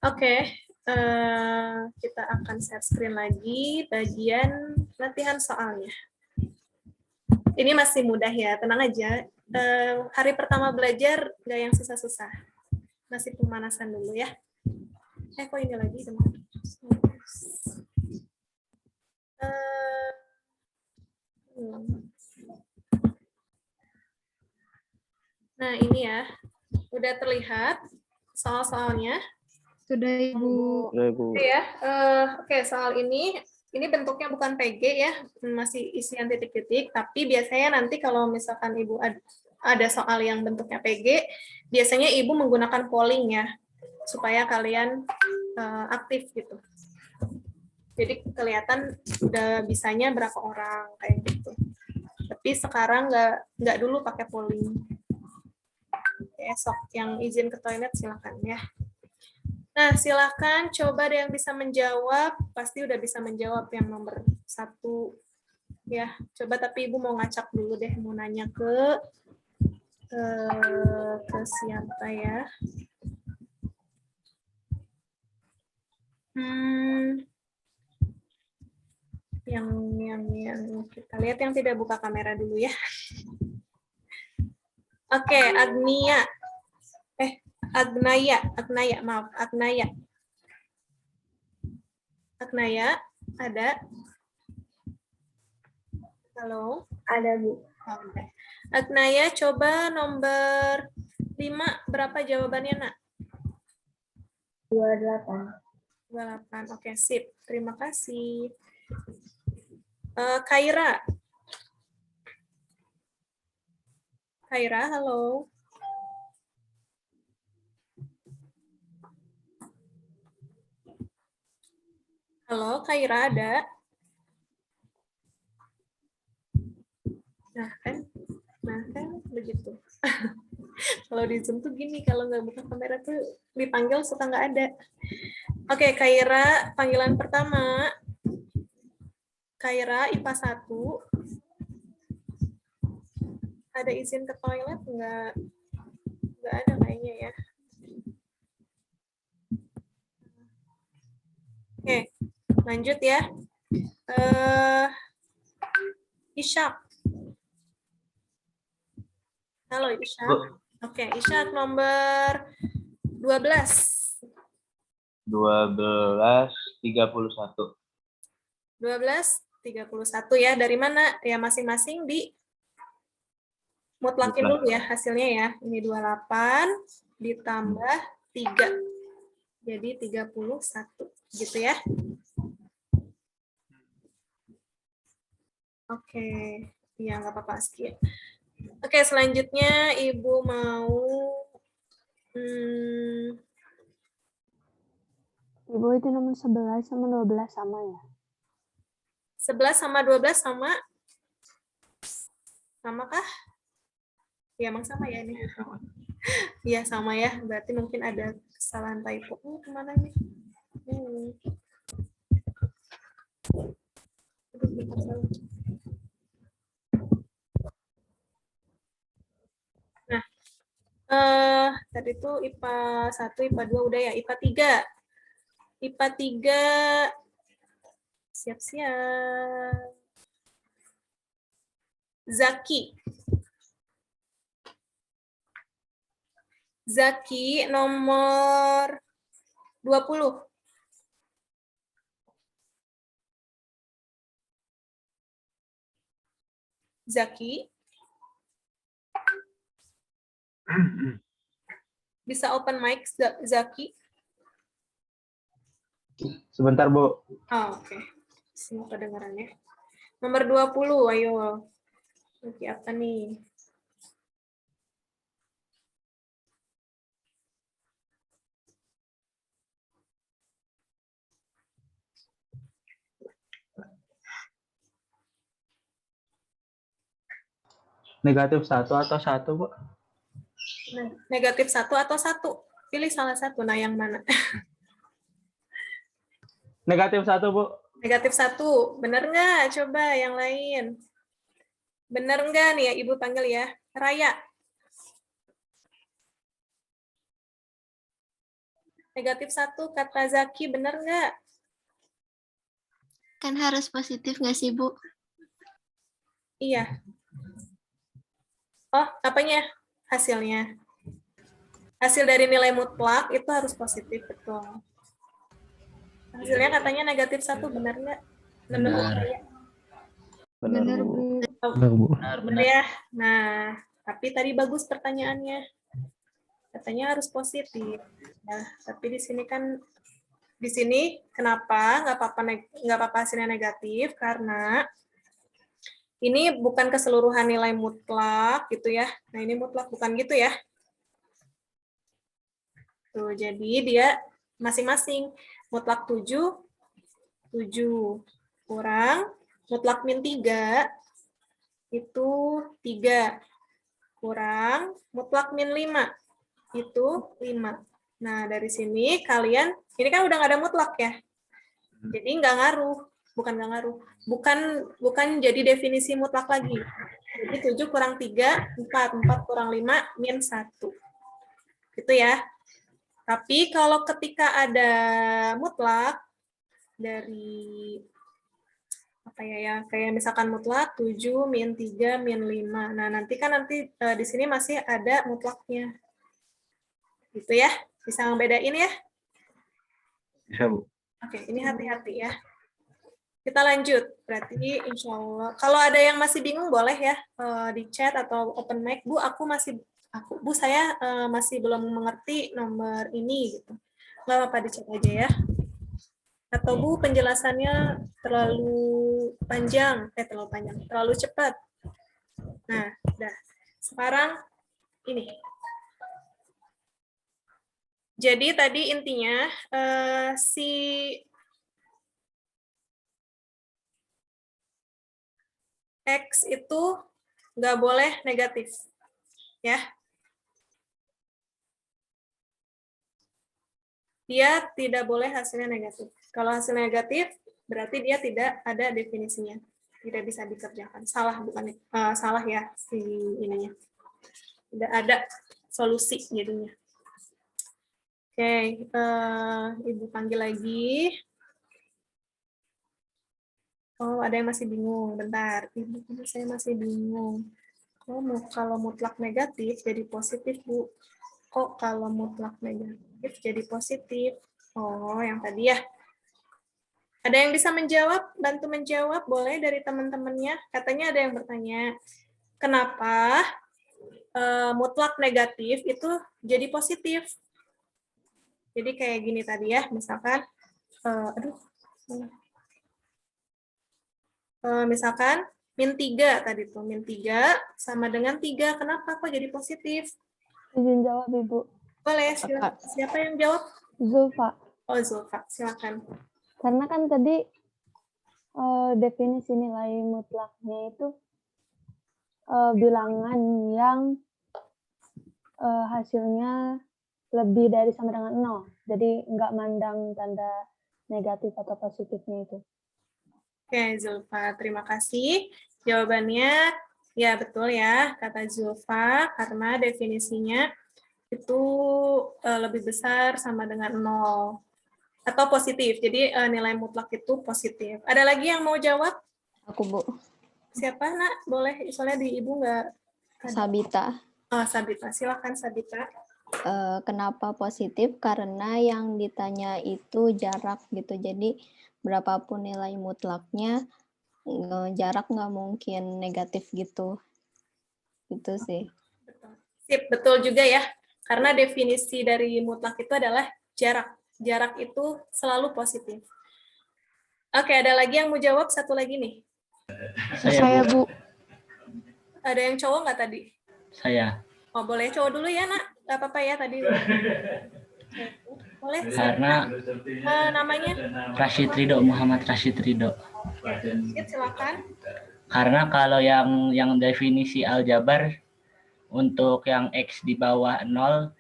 Oke, kita akan share screen lagi bagian latihan soalnya. Ini masih mudah ya, tenang aja. Hari pertama belajar nggak yang susah-susah. Masih pemanasan dulu ya. Kok ini lagi teman. Nah ini ya, udah terlihat soal-soalnya. Sudah, Ibu. Ya, Bu. Oke ya, oke soal ini Ini bentuknya bukan PG ya, masih isian titik-titik, tapi biasanya nanti kalau misalkan Ibu ada soal yang bentuknya PG, biasanya Ibu menggunakan polling ya, supaya kalian aktif gitu. Jadi kelihatan udah bisanya berapa orang kayak gitu. Tapi sekarang nggak dulu pakai polling. Esok yang izin ke toilet silakan ya. Nah, silakan coba ada yang bisa menjawab. Pasti udah bisa menjawab yang nomor 1. Ya, coba tapi Ibu mau ngacak dulu deh, mau nanya ke siapa ya? Yang kita lihat yang tidak buka kamera dulu ya. Oke, Agnaya, maaf, Agnaya. Agnaya, ada? Halo? Ada, Bu. Oke. Agnaya, coba nomor 5, berapa jawabannya, Nak? 28. 28, oke, sip. Terima kasih. Kaira. Kaira, halo. Halo, Kaira ada? Nah kan begitu. Kalau di Zoom tuh gini, kalau nggak buka kamera tuh dipanggil suka nggak ada. Oke, Kaira, panggilan pertama. Kaira, IPA 1. Ada izin ke toilet nggak? Nggak ada kayaknya ya. Oke, lanjut ya. Ishak. Halo Ishak. Oke, Ishak nomor 12. 12.31. 12.31 ya. Dari mana? Ya masing-masing di mutlakin dulu ya hasilnya ya. Ini 28 ditambah 3. Jadi 31 gitu ya. Oke. Ya nggak apa-apa Aski. Oke, selanjutnya Ibu mau Ibu itu nomor 11 sama 12 sama ya? 11 sama 12 sama? Sama kah? Ya, emang sama ya ini. Iya, sama ya. Berarti mungkin ada kesalahan typo. Kemana nih? Nah, tadi itu IPA 1, IPA 2 udah ya. IPA 3. IPA 3 siap-siap. Zaki nomor 20. Zaki. Bisa open mic, Zaki? Sebentar, Bu. Oh, oke. Semua kedengarannya. Nomor 20, ayo. Zaki apa nih? Negatif 1 atau 1, Bu? Negatif 1 atau 1? Pilih salah satu. Nah, yang mana? Negatif 1, Bu. Negatif 1. Benar nggak? Coba yang lain. Benar nggak nih ya? Ibu panggil ya. Raya. Negatif 1 kata Zaki. Benar nggak? Kan harus positif nggak sih, Bu? Iya. Oh, apanya? Hasilnya. Hasil dari nilai mutlak itu harus positif, betul. Hasilnya katanya negatif 1, benar nggak? Benar. Benar, Bu. Benar ya. Nah, tapi tadi bagus pertanyaannya. Katanya harus positif. Nah, tapi di sini kan di sini kenapa nggak apa-apa hasilnya negatif, karena ini bukan keseluruhan nilai mutlak gitu ya. Nah, ini mutlak bukan gitu ya. Tuh, jadi dia masing-masing mutlak 7 kurang mutlak min 3 itu 3 kurang mutlak min 5 itu 5. Nah, dari sini kalian, ini kan udah nggak ada mutlak ya. Jadi nggak ngaruh. Bukan jadi definisi mutlak lagi. Jadi 7 kurang 3, 4 kurang 5, min 1. Gitu ya. Tapi kalau ketika ada mutlak, dari apa ya, kayak misalkan mutlak 7, min 3, min 5. Nah, nanti di sini masih ada mutlaknya. Gitu ya. Bisa ngebedain ya? Bisa, Bu. Oke, ini hati-hati ya. Kita lanjut, berarti insya Allah. Kalau ada yang masih bingung boleh ya di chat atau open mic, Bu, Bu saya masih belum mengerti nomor ini gitu. Nggak apa-apa di chat aja ya. Atau Bu penjelasannya terlalu terlalu cepat. Nah, udah. Sekarang ini. Jadi tadi intinya si X itu nggak boleh negatif, ya. Dia tidak boleh hasilnya negatif. Kalau hasilnya negatif, berarti dia tidak ada definisinya, tidak bisa dikerjakan. Salah salah ya si ininya. Tidak ada solusi jadinya. Oke, Ibu panggil lagi. Oh, ada yang masih bingung. Bentar, Ibu, saya masih bingung. Kalau mutlak negatif jadi positif, Bu. Kok kalau mutlak negatif jadi positif? Oh, yang tadi ya. Ada yang bisa menjawab? Bantu menjawab, boleh dari teman-temannya. Katanya ada yang bertanya, kenapa mutlak negatif itu jadi positif? Jadi kayak gini tadi ya, misalkan, misalkan min 3 tadi tuh, min 3 sama dengan 3. Kenapa kok jadi positif? Izin jawab, Ibu. Boleh, silakan. Siapa yang jawab? Zulfa. Oh, Zulfa, silakan. Karena kan tadi definisi nilai mutlaknya itu bilangan yang hasilnya lebih dari sama dengan 0. Jadi nggak mandang tanda negatif atau positifnya itu. Oke, Zulfa, terima kasih. Jawabannya, ya betul ya, kata Zulfa, karena definisinya itu lebih besar sama dengan 0. Atau positif, jadi nilai mutlak itu positif. Ada lagi yang mau jawab? Aku, Bu. Siapa, Nak? Boleh, soalnya di Ibu nggak ada. Sabita. Oh, Sabita. Silakan, Sabita. Kenapa positif? Karena yang ditanya itu jarak gitu. Jadi berapapun nilai mutlaknya, jarak nggak mungkin negatif gitu. Itu sih. Betul. Sip, betul juga ya. Karena definisi dari mutlak itu adalah jarak. Jarak itu selalu positif. Oke, ada lagi yang mau jawab? Satu lagi nih. Saya, Bu. Ada yang cowok nggak tadi? Saya. Oh, boleh cowok dulu ya, Nak. Nggak apa-apa ya tadi. Boleh. Karena Namanya? Rashid Ridho, Muhammad Rashid Ridho. Silakan. Karena kalau yang definisi aljabar untuk yang X di bawah 0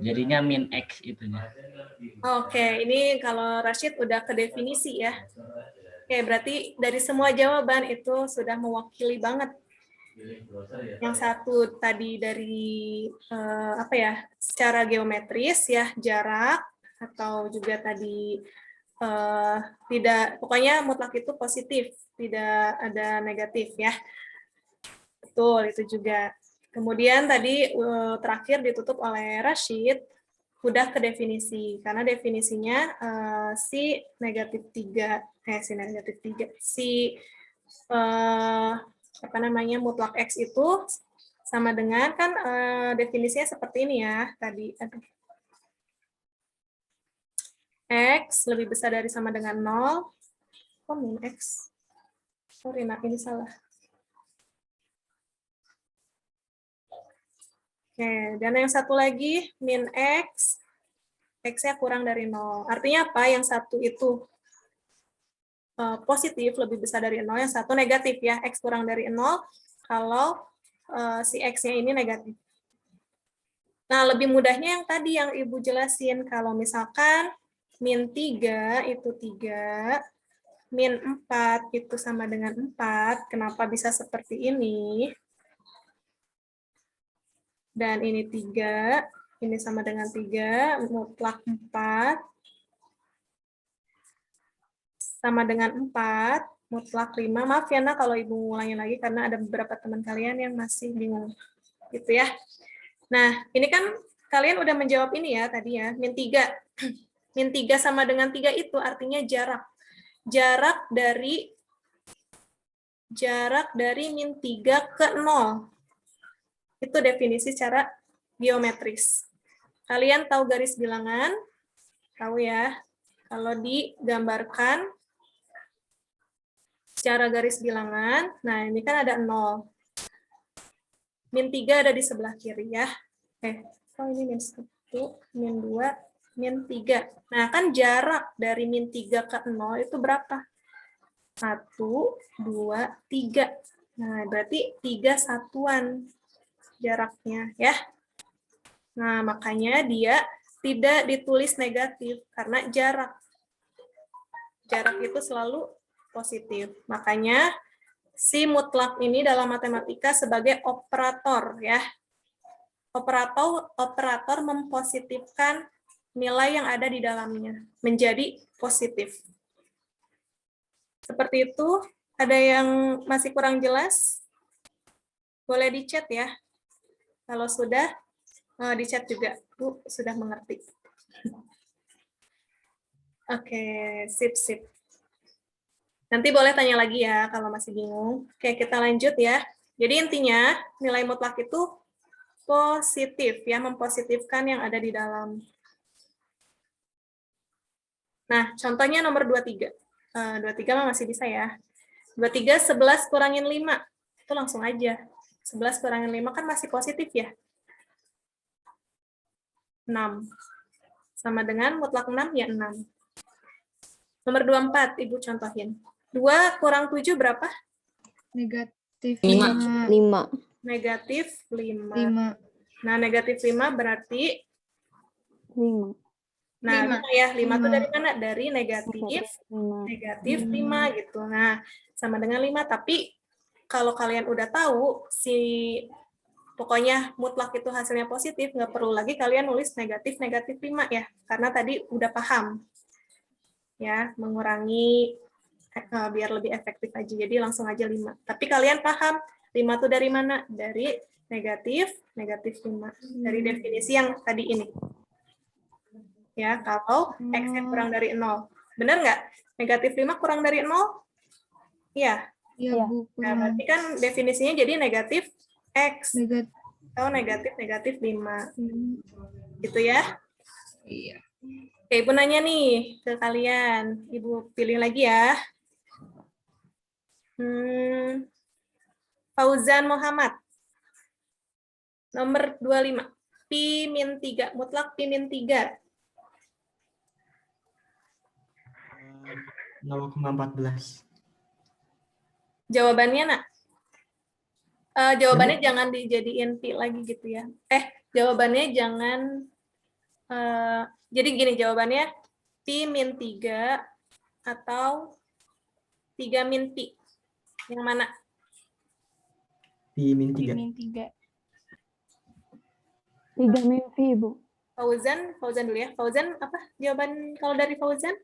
jadinya min X itunya. Oke, ini kalau Rashid udah ke definisi ya. Oke, berarti dari semua jawaban itu sudah mewakili banget. Yang satu tadi dari secara geometris ya, jarak, atau juga tadi tidak, pokoknya mutlak itu positif, tidak ada negatif ya. Betul, itu juga. Kemudian tadi terakhir ditutup oleh Rashid, udah ke definisi, karena definisinya si negatif 3, mutlak X itu sama dengan, kan definisinya seperti ini ya, tadi. X lebih besar dari sama dengan 0. Oh, min X. Sorry, nah ini salah. Oke, dan yang satu lagi, min X. X-nya kurang dari 0. Artinya apa? Yang satu itu positif, lebih besar dari 0. Yang satu negatif ya, X kurang dari 0. Kalau si X-nya ini negatif. Nah, lebih mudahnya yang tadi yang Ibu jelasin. Kalau misalkan min 3 itu 3, min 4 itu sama dengan 4. Kenapa bisa seperti ini? Dan ini 3, ini sama dengan 3, mutlak 4, sama dengan 4, mutlak 5. Maaf ya, Nak, kalau Ibu ngulangin lagi, karena ada beberapa teman kalian yang masih bingung. Gitu ya. Nah, ini kan kalian udah menjawab ini ya tadi ya, min 3. Min 3 sama dengan 3 itu artinya jarak. Jarak dari min 3 ke 0. Itu definisi secara geometris. Kalian tahu garis bilangan? Tahu ya. Kalau digambarkan secara garis bilangan, nah ini kan ada 0. Min 3 ada di sebelah kiri ya. Oh ini min 1, min 2, min 3. Nah, kan jarak dari min 3 ke 0 itu berapa? 1, 2, 3. Nah, berarti 3 satuan jaraknya ya. Nah, makanya dia tidak ditulis negatif karena jarak. Jarak itu selalu positif. Makanya si mutlak ini dalam matematika sebagai operator ya. Operator mempositifkan nilai yang ada di dalamnya menjadi positif. Seperti itu. Ada yang masih kurang jelas? Boleh di chat ya. Kalau sudah, di chat juga. Bu, sudah mengerti. Oke, sip. Nanti boleh tanya lagi ya kalau masih bingung. Oke, kita lanjut ya. Jadi intinya nilai mutlak itu positif ya, mempositifkan yang ada di dalam. Nah, contohnya nomor 23. 23 mah masih bisa ya. 23, 11 kurangin 5. Itu langsung aja. 11 kurangin 5 kan masih positif ya. 6. Sama dengan mutlak 6 ya 6. Nomor 24, Ibu contohin. 2 kurang 7 berapa? Negatif 5. 5. Negatif 5. Nah, negatif 5 berarti 5. Nah, 5 ya. 5 itu dari mana? Dari Negatif 5. 5 gitu. Nah, sama dengan 5. Tapi kalau kalian udah tahu, pokoknya mutlak itu hasilnya positif, nggak perlu lagi kalian nulis negatif 5 ya. Karena tadi udah paham. Ya, mengurangi biar lebih efektif aja. Jadi langsung aja 5. Tapi kalian paham, 5 itu dari mana? Dari negatif 5. Dari definisi yang tadi ini. Ya, kalau X-nya kurang dari 0. Benar nggak? Negatif 5 kurang dari 0? Iya. Iya. Nah, berarti kan definisinya jadi negatif X. Atau negatif 5. Gitu ya? Iya. Oke, Ibu nanya nih ke kalian. Ibu pilih lagi ya. Fauzan Muhammad. Nomor 25. Pi min 3. Mutlak Pi min 3. 0,14. Jawabannya, Nak? Jawabannya jangan dijadiin pi lagi gitu ya. Jawabannya jangan, jadi gini jawabannya, pi min 3 atau 3 min pi. Yang mana? Pi min 3. 3 min pi, Ibu. Fauzan dulu ya. Fauzan apa jawaban kalau dari Fauzan?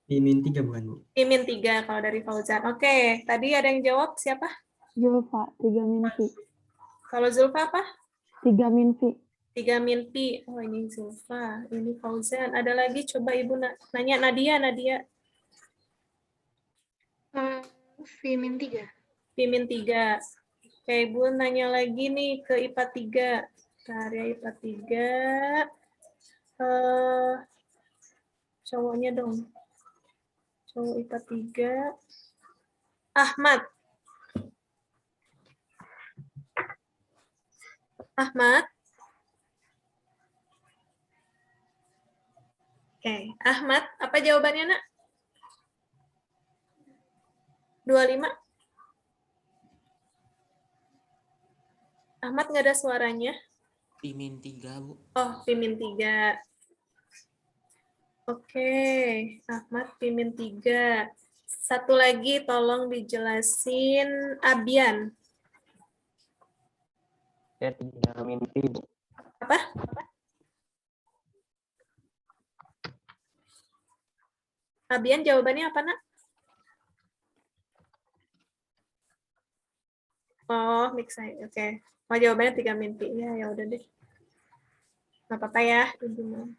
Pi min 3 bukan, Bu? Pi min 3 kalau dari Fauzan. Oke, tadi ada yang jawab siapa? Zulfa, 3 min pi. Kalau Zulfa apa? 3 min pi. 3 min pi. Oh, ini Zulfa, ini Fauzan. Ada lagi coba Ibu nanya Nadia. Pi min 3. Pi min 3. Oke, Ibu nanya lagi nih ke IPA 3. Karya IPA 3. Cowoknya dong. Cowok IPA 3. Ahmad. Ahmad. Oke, Ahmad, apa jawabannya, Nak? 25. Ahmad nggak ada suaranya. Pimin 3, Bu. Oh, Pimin 3. Oke, Ahmad Pimin 3. Satu lagi tolong dijelasin Abian. Saya 3 mimpi, Bu. Apa? Abian jawabannya apa, Nak? Oh, mix saya. Oke. Oh, jawabannya 3 mimpi. Ya udah deh. Nggak apa-apa ya, Ibu.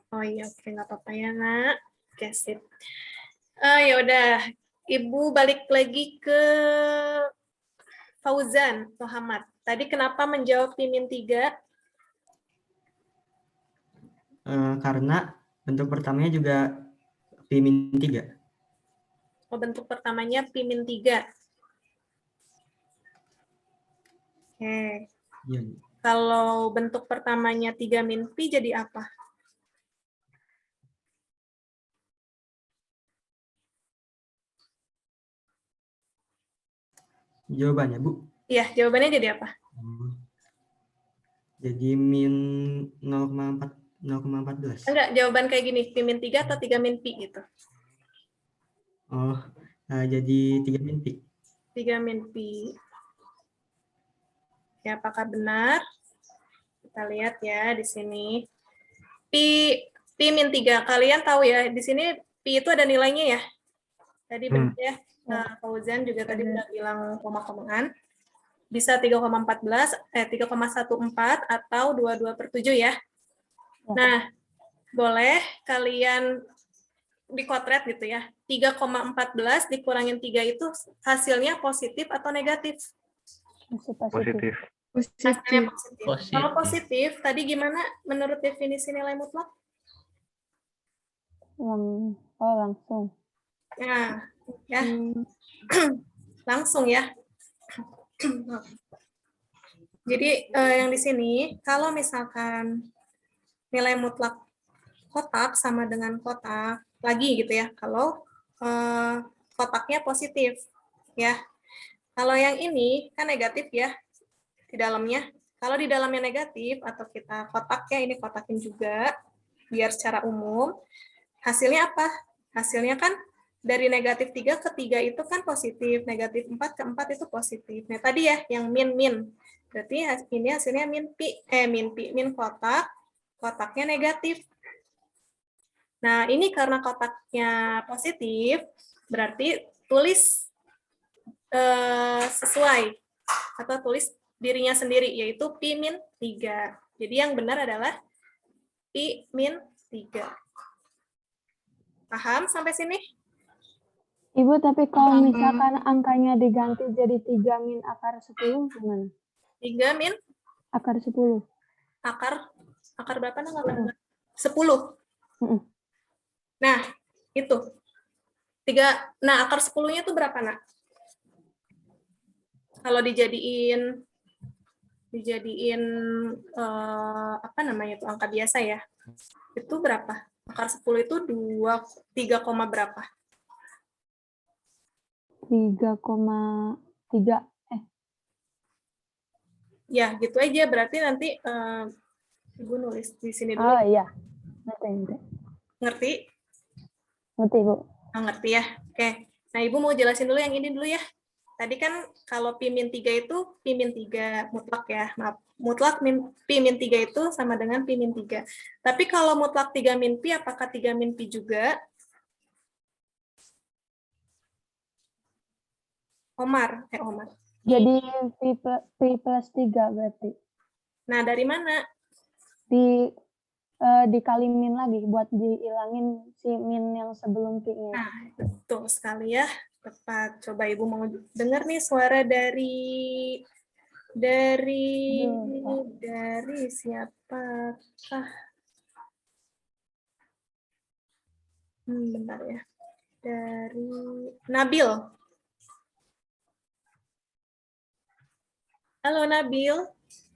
Oh iya, oke, nggak apa-apa ya, Nak. Oke, sip. Ya udah, Ibu balik lagi ke Fauzan Muhammad. Tadi kenapa menjawab Pimin 3? Karena bentuk pertamanya juga Pimin 3. Oh, bentuk pertamanya Pimin 3. Oke. Iya, Bu. Kalau bentuk pertamanya 3 min pi jadi apa? Jawabannya, Bu. Iya, jawabannya jadi apa? Jadi min 0,14. Enggak, jawaban kayak gini, pi min 3 atau 3 min pi gitu. Oh, jadi 3 min pi. 3 min pi. Ya, apakah benar? Kita lihat ya di sini. Pi min 3. Kalian tahu ya, di sini pi itu ada nilainya ya. Tadi benar ya. Fauzan juga tadi udah bilang koma-komaan. Bisa 3,14, 3,14 atau 22/7 ya. Nah, boleh kalian dikotret gitu ya. 3,14 dikurangin 3 itu hasilnya positif atau negatif? Positif. Hasilnya positif. Positif. Kalau positif, tadi gimana menurut definisi nilai mutlak? Langsung. Nah, ya. Langsung ya. Jadi yang di sini, kalau misalkan nilai mutlak kotak sama dengan kotak lagi gitu ya, kalau kotaknya positif ya. Kalau yang ini kan negatif ya di dalamnya. Kalau di dalamnya negatif atau kita kotaknya ini kotakin juga biar secara umum, hasilnya apa? Hasilnya kan dari negatif 3 ke 3 itu kan positif, negatif 4 ke 4 itu positif. Nah tadi ya yang min. Berarti ini hasilnya min kotak, kotaknya negatif. Nah, ini karena kotaknya positif, berarti tulis sesuai atau tulis dirinya sendiri, yaitu pi min 3. Jadi yang benar adalah pi min 3. Paham sampai sini? Ibu, tapi kalau misalkan angkanya diganti jadi 3 min akar 10, gimana? 3 min? Akar 10. Akar berapa? 10. Nah, itu. 3. Nah, akar 10-nya itu berapa, Nak? Kalau dijadiin apa namanya itu angka biasa ya. Itu berapa? Akar 10 itu 3, berapa? 3,3. Ya, gitu aja. Berarti nanti Ibu nulis di sini dulu. Oh iya. Ngerti? Ngerti, Bu. Oh, ngerti ya. Oke. Nah, Ibu mau jelasin dulu yang ini dulu ya. Tadi kan kalau pi min 3 itu pi min 3 mutlak ya. Maaf, mutlak pi min 3 itu sama dengan pi min 3. Tapi kalau mutlak 3 min pi, apakah 3 min pi juga? Omar. Jadi pi plus 3 berarti. Nah, dari mana? Dikali min lagi buat dihilangin si min yang sebelum pi-nya. Nah, betul sekali ya. Tepat. Coba Ibu mau dengar nih suara dari Dari Aduh, siapakah? Bentar ya. Dari Nabil. Halo Nabil.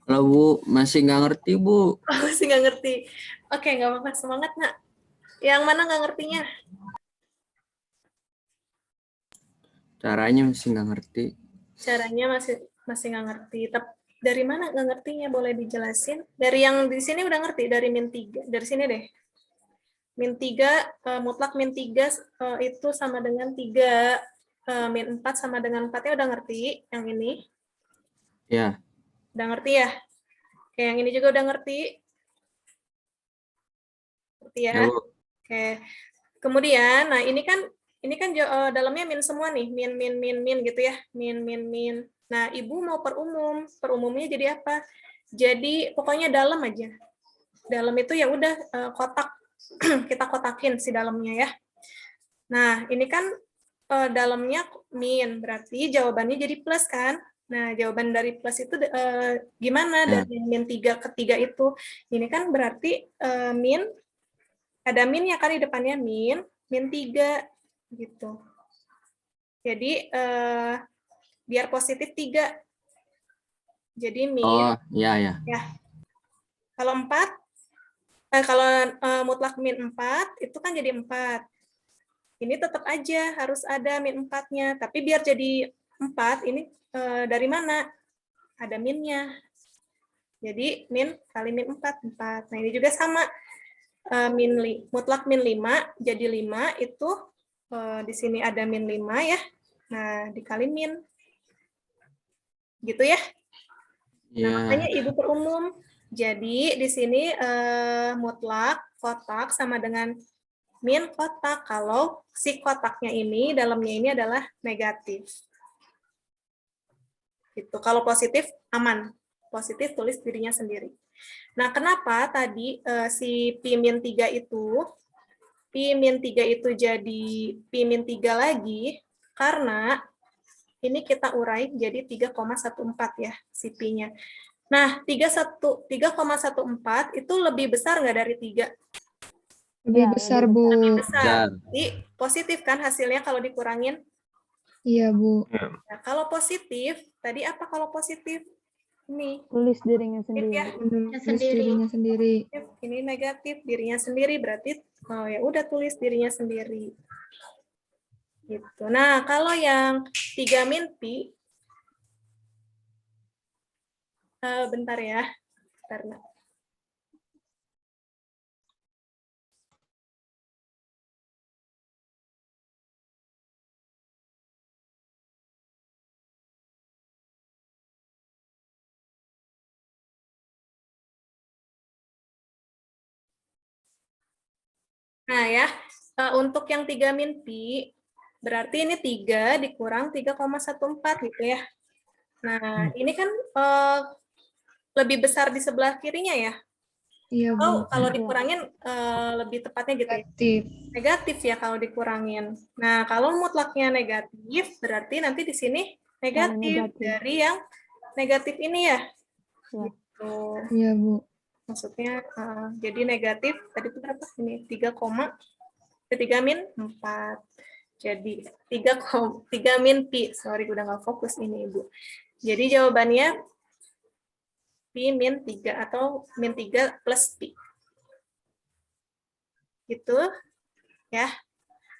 Halo Bu, masih nggak ngerti Bu. Masih nggak ngerti. Oke, nggak apa-apa. Semangat, Nak. Yang mana nggak ngertinya? Caranya masih nggak ngerti. Caranya masih nggak ngerti. Dari mana nggak ngertinya? Boleh dijelasin? Dari yang di sini udah ngerti, dari -3. Dari sini deh. -3, mutlak -3 itu sama dengan 3. -4 sama dengan 4-nya udah ngerti? Yang ini? Ya. Udah ngerti ya? Oke, yang ini juga udah ngerti? Ngerti ya? Ya, Bu. Oke. Kemudian, nah ini kan dalamnya min semua nih, min gitu ya, min. Nah, Ibu mau perumum, perumumnya jadi apa? Jadi pokoknya dalam aja. Dalam itu ya udah kotak, kita kotakin si dalamnya ya. Nah, ini kan dalamnya min, berarti jawabannya jadi plus kan? Nah, jawaban dari plus itu gimana dari -3 ke 3 itu? Ini kan berarti min, ada min ya kan di depannya -3 gitu. Jadi biar positif 3. Jadi min. Oh, ya. Ya. Kalau 4, kalau mutlak -4 itu kan jadi 4. Ini tetap aja harus ada -4-nya, tapi biar jadi 4 ini dari mana? Ada minnya. Jadi min kali -4, 4. Nah, ini juga sama. Mutlak -5 jadi 5 itu di sini ada -5 ya. Nah, dikali min. Gitu ya. Nah, makanya Ibu perumum. Jadi di sini mutlak kotak sama dengan min kotak kalau si kotaknya ini dalamnya ini adalah negatif. Gitu. Kalau positif aman. Positif tulis dirinya sendiri. Nah, kenapa tadi si P-3 itu jadi P-3 lagi? Karena ini kita urai jadi 3,14 ya si P-nya. Nah, 3,14 itu lebih besar nggak dari 3? Lebih besar, Bu. Lebih besar. Jadi positif kan hasilnya kalau dikurangin? Iya, Bu. Nah, kalau positif, tadi apa kalau positif? Ini. Tulis dirinya sendiri. Ya, Dirinya sendiri. Ini negatif, dirinya sendiri. Berarti ya udah tulis dirinya sendiri. Gitu. Nah, kalau yang 3 min pi, bentar ya. Karena nah ya, untuk yang 3 min pi, berarti ini 3 dikurang 3,14 gitu ya. Nah, ini kan lebih besar di sebelah kirinya ya. Iya, Bu. Kalau dikurangin lebih tepatnya gitu ya. Negatif ya kalau dikurangin. Nah, kalau mutlaknya negatif, berarti nanti di sini negatif dari yang negatif ini ya. Gitu. Iya, Bu. Maksudnya jadi negatif tadi itu berapa? Ini 3 min 4. Jadi 3 min pi. Sorry udah nggak fokus ini Ibu. Jadi jawabannya pi min 3 atau min 3 plus pi. Gitu ya.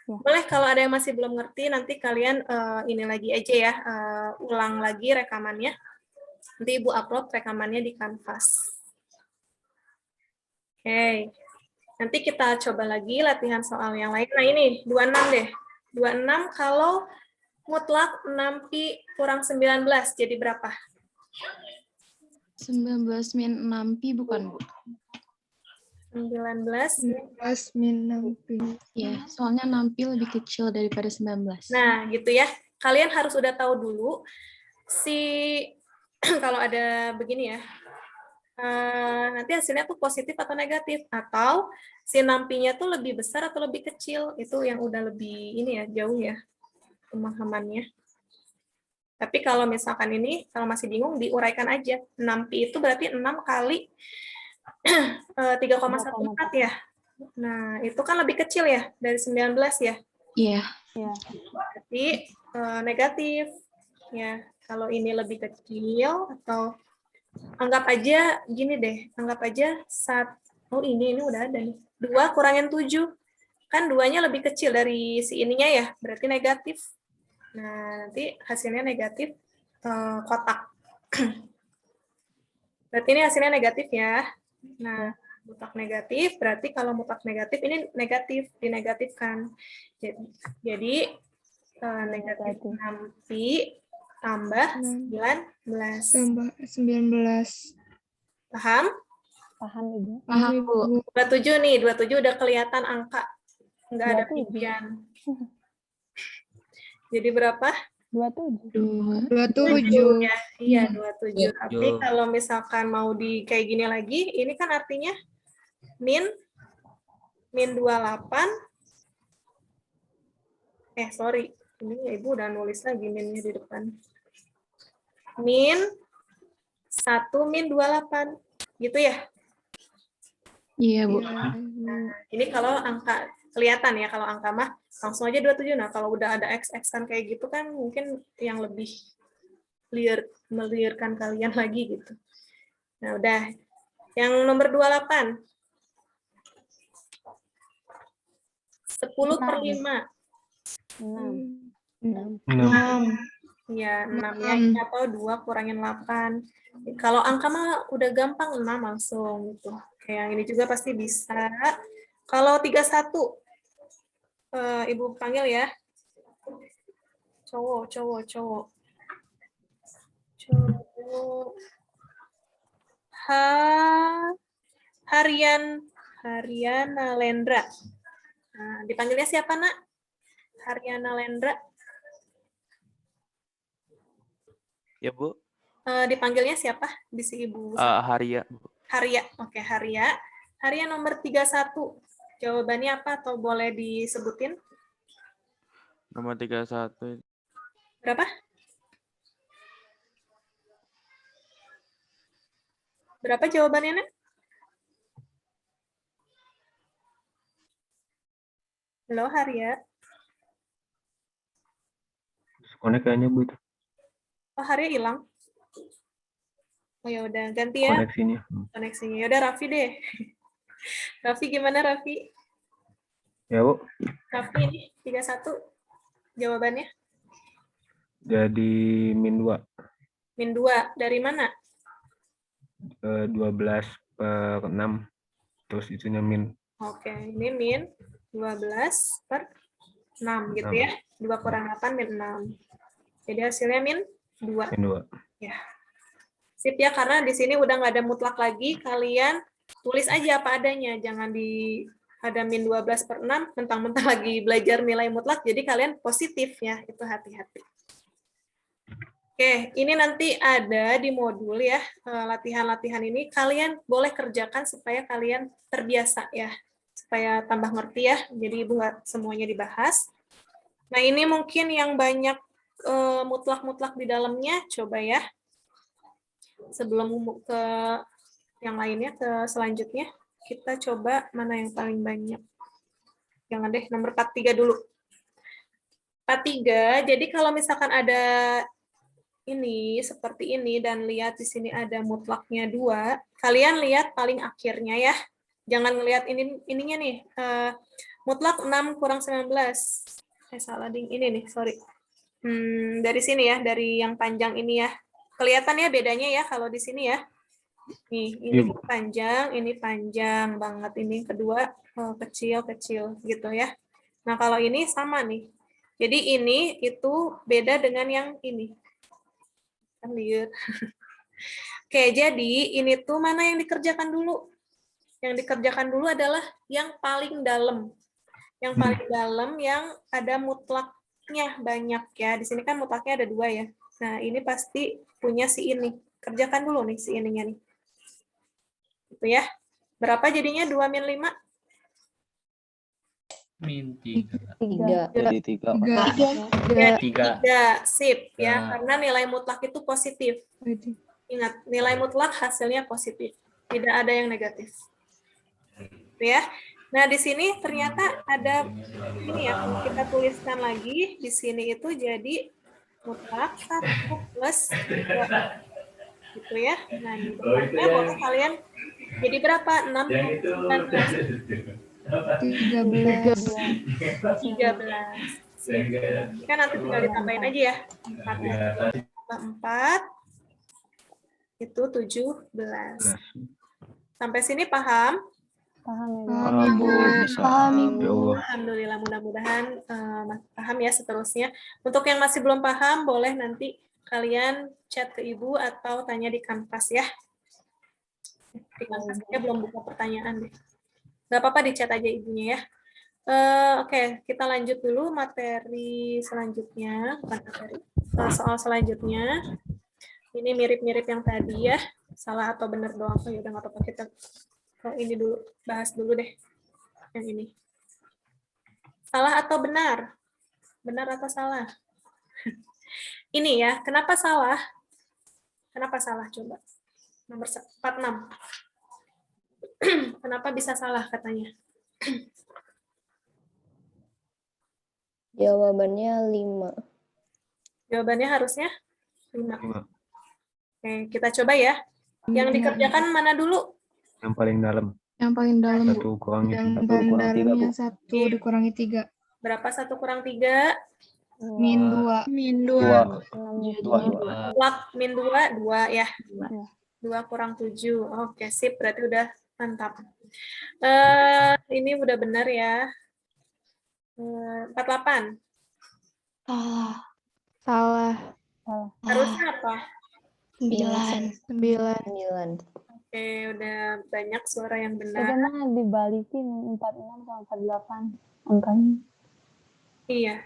Boleh kalau ada yang masih belum ngerti nanti kalian ini lagi aja ya, ulang lagi rekamannya. Nanti Ibu upload rekamannya di Canvas. Oke, nanti kita coba lagi latihan soal yang lain. Nah ini, 26 deh. 26 kalau mutlak 6pi kurang 19, jadi berapa? 19 min 6pi bukan, Bu? 19 min 6pi. Ya, soalnya 6pi lebih kecil daripada 19. Nah, gitu ya. Kalian harus udah tahu dulu kalau ada begini ya, nanti hasilnya tuh positif atau negatif, atau si 6pi-nya tuh lebih besar atau lebih kecil, itu yang udah lebih ini ya, jauh ya pemahamannya. Tapi kalau misalkan ini, kalau masih bingung, diuraikan aja. 6pi itu berarti 6 kali 3,14 ya. Nah, itu kan lebih kecil ya, dari 19 ya. Iya. Berarti negatif. Ya, kalau ini lebih kecil, atau anggap aja gini deh, anggap aja ini udah ada nih. 2 kurangin 7. Kan 2-nya lebih kecil dari si ininya ya, berarti negatif. Nah, nanti hasilnya negatif kotak. Berarti ini hasilnya negatif ya. Nah, mutlak negatif, berarti kalau mutlak negatif ini negatif, dinegatifkan. Jadi negatif 6pi tambah 19. Tambah 19. Paham? Paham, Ibu. Paham, Bu. 27 nih, 27 udah kelihatan angka. Nggak ada pipian. Jadi berapa? 27. 27. Ya, iya, 27. Tapi kalau misalkan mau di kayak gini lagi, ini kan artinya min 28. Sorry. Ini Ibu udah nulis lagi minnya di depan. Min 1 min 28. Gitu ya? Iya, Bu. Nah, ini kalau angka kelihatan ya, kalau angka mah langsung aja 27. Nah, kalau udah ada X-X-an kayak gitu kan mungkin yang lebih melirkan kalian lagi gitu. Nah, udah. Yang nomor 28. 10 per 5. 6. Ya, 6-nya ini atau 2 kurangin 8. Kalau angka mah udah gampang 6 langsung gitu. Kayak yang ini juga pasti bisa. Kalau 31, Ibu panggil ya. Cowok. Haryana Lendra. Nah, dipanggilnya siapa, Nak? Haryana Lendra. Ya, Bu. Dipanggilnya siapa di si Ibu? Haria. Haria. Oke, Haria. Haria nomor 31. Jawabannya apa atau boleh disebutin? Nomor 31. Berapa? Berapa jawabannya, Nak? Halo, Haria. Konek kayaknya Bu itu. Oh, Haria hilang. Oh ya udah, ganti ya. Koneksinya. Ya udah, Raffi deh. Raffi gimana, Raffi? Ya, Bu. Raffi ini 31 jawabannya. Jadi min 2. Min 2 dari mana? 12 per 6. Terus itunya min. Oke, ini min 12 per 6 gitu ya. 2 kurang 8 min 6. Jadi hasilnya min 2. Min 2. Ya. Sip ya, karena di sini udah nggak ada mutlak lagi. Kalian tulis aja apa adanya. Jangan ada min 12 per 6, mentang-mentang lagi belajar nilai mutlak, jadi kalian positif ya. Itu hati-hati. Oke, ini nanti ada di modul ya, latihan-latihan ini kalian boleh kerjakan supaya kalian terbiasa ya, supaya tambah ngerti ya, jadi Ibu nggak semuanya dibahas. Nah, ini mungkin yang banyak mutlak-mutlak di dalamnya, coba ya. Sebelum ke yang lainnya, ke selanjutnya, kita coba mana yang paling banyak. Jangan deh, nomor 43 dulu. 43, jadi kalau misalkan ada ini seperti ini dan lihat di sini ada mutlaknya 2, kalian lihat paling akhirnya ya. Jangan ngelihat ininya nih. Mutlak 6 kurang 19. Salah ding. Ini nih, sorry. Dari sini ya, dari yang panjang ini ya. Kelihatan ya bedanya ya kalau di sini ya. Nih, ini panjang banget, ini kedua kecil-kecil gitu ya. Nah, kalau ini sama nih. Jadi ini itu beda dengan yang ini. Lihat. Oke, jadi ini tuh mana yang dikerjakan dulu? Yang dikerjakan dulu adalah yang paling dalam. Yang paling dalam yang ada mutlaknya banyak ya. Di sini kan mutlaknya ada 2 ya. Nah, ini pasti punya si ini. Kerjakan dulu nih si ininya nih. Gitu ya. Berapa jadinya 2 min 5? Min 3. 3. Jadi 3. Jadi 3. 3, sip ya, Nah. karena nilai mutlak itu positif. Ingat, nilai mutlak hasilnya positif, tidak ada yang negatif. Gitu ya. Nah, di sini ternyata ada ini ya, kalau kita tuliskan lagi di sini itu jadi mutlak 1 plus 2. Gitu ya. Nah, di depannya boleh kalian jadi berapa? 6 13. 13. Kan nanti tinggal ditambahin aja ya. 4 ya. 4 itu 17. Sampai sini paham? Paham ya, Paham, Bu. Bisa. Ya Allah. Alhamdulillah, mudah-mudahan paham ya seterusnya. Untuk yang masih belum paham, boleh nanti kalian chat ke Ibu atau tanya di Kanvas ya. Di Kanvas saya belum buka pertanyaan deh. Nggak apa-apa, di chat aja Ibunya ya. Oke, kita lanjut dulu materi selanjutnya. Bukan materi, soal selanjutnya. Ini mirip-mirip yang tadi ya. Salah atau benar doang. Oh, ya udah nggak apa-apa, kita ini dulu, bahas dulu deh. Yang ini. Salah atau benar? Benar atau salah? Ini ya, kenapa salah? Kenapa salah? Coba. Nomor 46. Kenapa bisa salah katanya? Jawabannya 5. Jawabannya harusnya 5. Oke, kita coba ya. Yang dikerjakan mana dulu? Yang paling dalam. Yang paling dalam, Bu. 1 kurangi Yang 3. paling dalamnya 1 dikurangi 3. Berapa 1 kurang 3? Min 2. Min 2. Mutlak min 2, 2 ya. 2 kurang 7. Oke, sip. Berarti udah mantap. Ini udah benar ya. 48. Salah. Harusnya apa? 9. 9. Oke, udah banyak suara yang benar. Bagaimana dibalikin 46 sama 48 angkanya? Iya.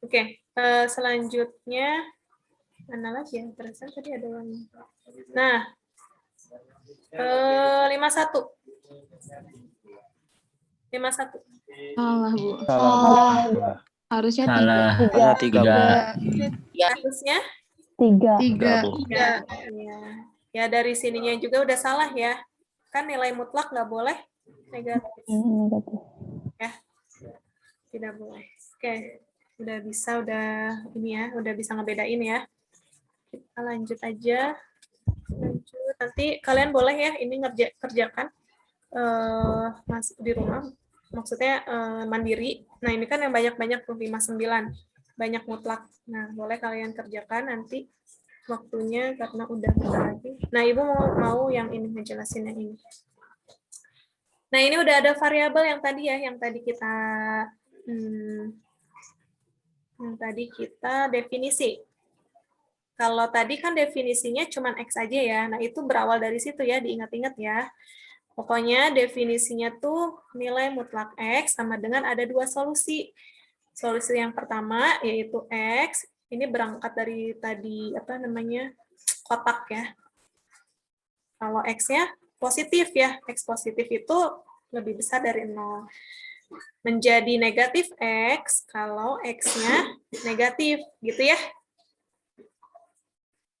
Oke, selanjutnya mana lagi ya? Perasaan tadi ada yang. Nah, 51. 51. Salah, Bu. Salah. Harusnya Salah. 3. 3. Harusnya 3. 3. Ya. Ya, dari sininya juga udah salah ya. Kan nilai mutlak nggak boleh negatif. Negatif. Ya. Tidak boleh. Oke. Udah bisa, udah ini ya, udah bisa ngebedain ya. Kita lanjut aja. Lanjut. Nanti kalian boleh ya ini kerjakan di rumah. Maksudnya mandiri. Nah, ini kan yang banyak-banyak tuh 59. Banyak mutlak. Nah, boleh kalian kerjakan nanti waktunya karena udah lagi. Nah, Ibu mau yang ini ngejelasin yang ini. Nah, ini udah ada variabel yang tadi ya, yang tadi kita definisi. Kalau tadi kan definisinya cuma X aja ya. Nah, itu berawal dari situ ya, diingat-ingat ya. Pokoknya definisinya tuh nilai mutlak X sama dengan ada 2 solusi. Solusi yang pertama yaitu X, ini berangkat dari tadi kotak ya. Kalau X-nya positif ya, X positif itu lebih besar dari 0. Menjadi negatif X kalau X-nya negatif, gitu ya.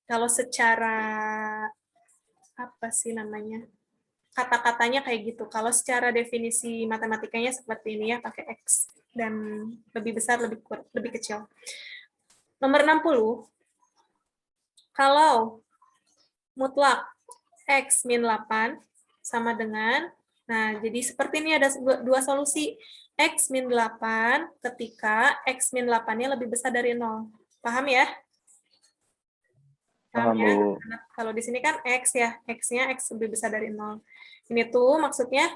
Kalau secara kata-katanya kayak gitu. Kalau secara definisi matematikanya seperti ini ya, pakai X dan lebih besar, lebih kecil. Nomor 60. Kalau mutlak X min 8 sama dengan, nah jadi seperti ini ada 2 solusi. X min 8 ketika X min 8-nya lebih besar dari 0. Paham ya? Paham ya? Kalau di sini kan X ya, X-nya X lebih besar dari 0. Ini tuh maksudnya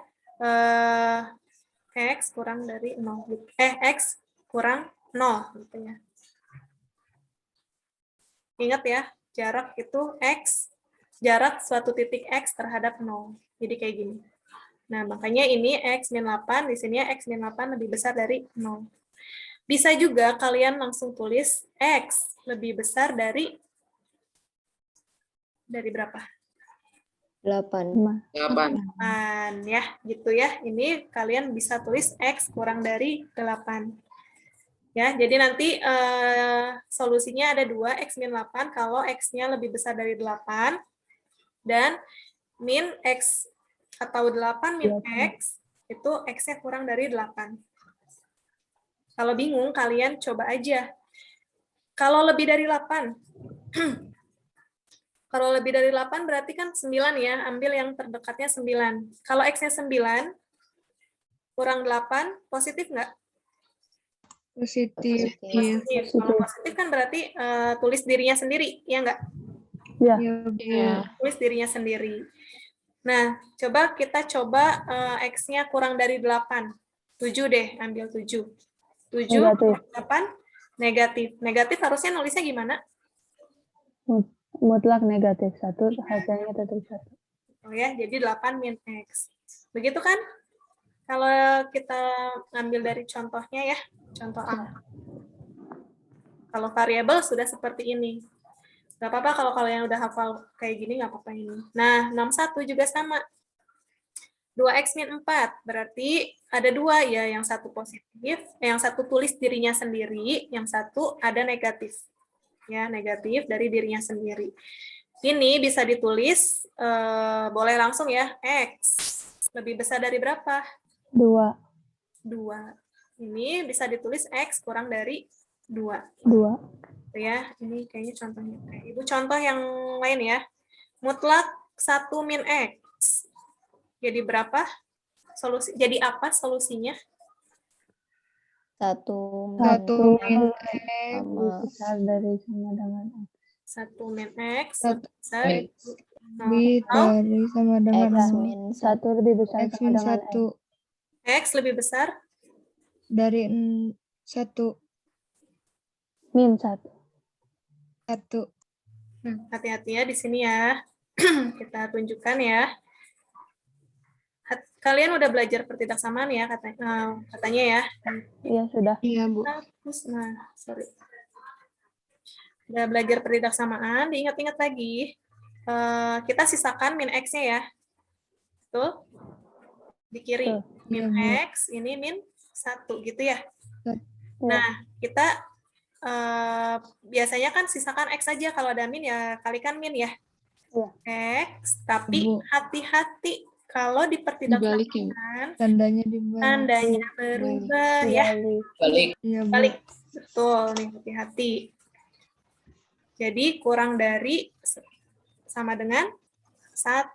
X kurang dari 0. X kurang 0 gitu ya. Ingat ya, jarak itu X, jarak suatu titik X terhadap 0. Jadi kayak gini. Nah, makanya ini X min 8, di sini X min 8 lebih besar dari 0. Bisa juga kalian langsung tulis X lebih besar dari berapa? 8. 8 ya, gitu ya. Ini kalian bisa tulis X kurang dari 8. Ya, jadi nanti solusinya ada 2, X min 8 kalau X-nya lebih besar dari 8 dan min X atau 8 min X itu X-nya kurang dari 8. Kalau bingung kalian coba aja. Kalau lebih dari 8 kalau lebih dari 8 berarti kan 9 ya, ambil yang terdekatnya 9. Kalau X-nya 9, kurang 8, positif nggak? Positif. Positif. Kalau positif kan berarti tulis dirinya sendiri, ya nggak? Iya. Tulis dirinya sendiri. Nah, kita coba X-nya kurang dari 8. 7 deh, ambil 7. 7 kurang 8, negatif. Negatif harusnya nulisnya gimana? Mutlak negatif 1, hasilnya tetap 1. Oh ya, jadi 8 min X. Begitu kan? Kalau kita ngambil dari contohnya ya, contoh A. Kalau variabel sudah seperti ini. Nggak apa-apa kalau kalian udah hafal kayak gini, nggak apa-apa ini. Nah, 61 juga sama. 2X min 4, berarti ada 2 ya, yang satu positif, yang satu tulis dirinya sendiri, yang satu ada negatif. Ya, negatif dari dirinya sendiri. Ini bisa ditulis, boleh langsung ya, X. Lebih besar dari berapa? 2. Ini bisa ditulis X kurang dari 2. Ya, ini kayaknya contohnya. Ibu contoh yang lain ya. Mutlak 1 min X. Jadi berapa? Jadi apa solusinya? 1 min X besar dari sama dengan X. 1 min X besar lebih dari sama dengan X min 1 lebih besar X sama min dengan 1 X lebih besar dari 1 min 1. Hati-hati ya di sini ya. Kita tunjukkan ya. Kalian udah belajar pertidaksamaan ya katanya ya? Iya, sudah. Iya, Bu. Sorry. Udah belajar pertidaksamaan, diingat-ingat lagi. Kita sisakan min X-nya ya. Tuh. Di kiri. Min X, ini min 1 gitu ya. Nah, kita biasanya kan sisakan X aja. Kalau ada min ya kalikan min ya. X, tapi hati-hati. Kalau dipertidaksamaan, tandanya berubah ya. Balik. Betul, nih hati-hati. Jadi kurang dari sama dengan 1.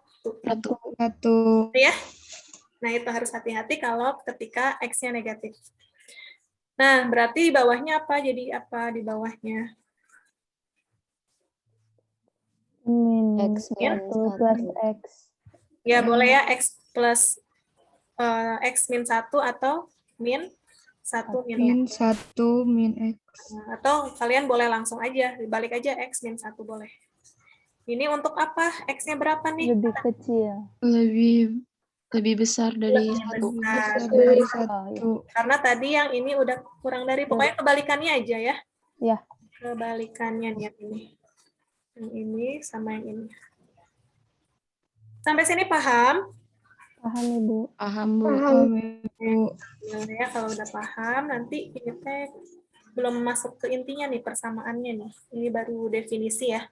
Ya. Nah, itu harus hati-hati kalau ketika X-nya negatif. Nah, berarti di bawahnya apa? Jadi apa di bawahnya? Min X plus X. Ya, boleh ya, X plus X min 1 atau min 1 min X. Atau kalian boleh langsung aja, dibalik aja X min 1 boleh. Ini untuk apa? X-nya berapa nih? Lebih kecil. Lebih besar dari 1. Karena tadi yang ini udah kurang dari, pokoknya kebalikannya aja ya. Ya. Kebalikannya nih yang ini. Yang ini sama yang ini. Sampai sini paham? Paham, Ibu. Paham, Bu. Ya, kalau udah paham, nanti ini belum masuk ke intinya nih, persamaannya nih. Ini baru definisi ya.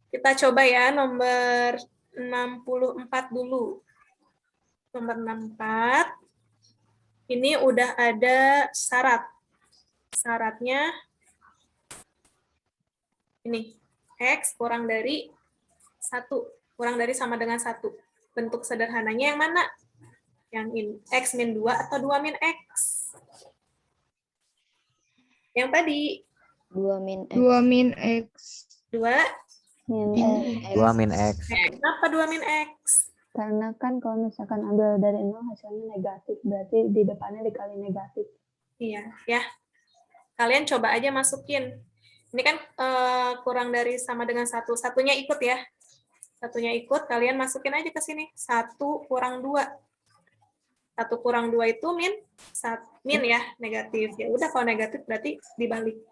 Kita coba ya nomor 64 dulu. Nomor 64. Ini udah ada syarat. Syaratnya ini. X kurang dari 1. Kurang dari sama dengan 1. Bentuk sederhananya yang mana? Yang ini. X min 2 atau 2 min X? Yang tadi. 2 min X. 2 min X. 2 min X. Kenapa 2 min X? Karena kan kalau misalkan ambil dari 0 hasilnya negatif, berarti di depannya dikali negatif. Iya, ya. Kalian coba aja masukin. Ini kan kurang dari sama dengan 1. Satunya ikut ya. Satunya ikut, kalian masukin aja ke sini. 1 kurang 2. 1 kurang 2 itu min ya, negatif. Ya udah, kalau negatif berarti dibalik.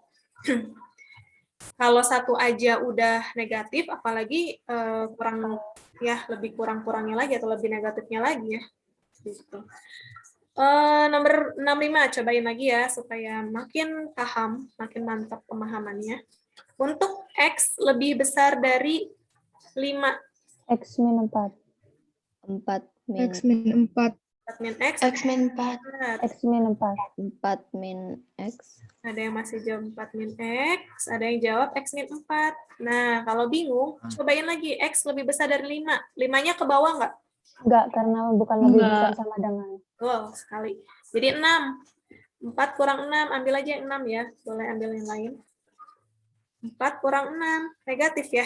Kalau 1 aja udah negatif, apalagi kurang ya lebih kurang-kurangnya lagi atau lebih negatifnya lagi ya. Gitu. Nomor 65, cobain lagi ya supaya makin paham, makin mantap pemahamannya. Untuk X lebih besar dari 5. X min 4. 4 min X min 4. 4 min X. X min 4. X min 4. 4 min X. Ada yang masih jawab 4 min X, ada yang jawab X min 4. Nah, kalau bingung, cobain lagi. X lebih besar dari 5. 5-nya ke bawah nggak? Enggak, karena bukan lebih besar sama dengan. Oh, sekali. Jadi 6. 4 kurang 6, ambil aja yang 6 ya. Boleh ambil yang lain. 4 kurang 6, negatif ya?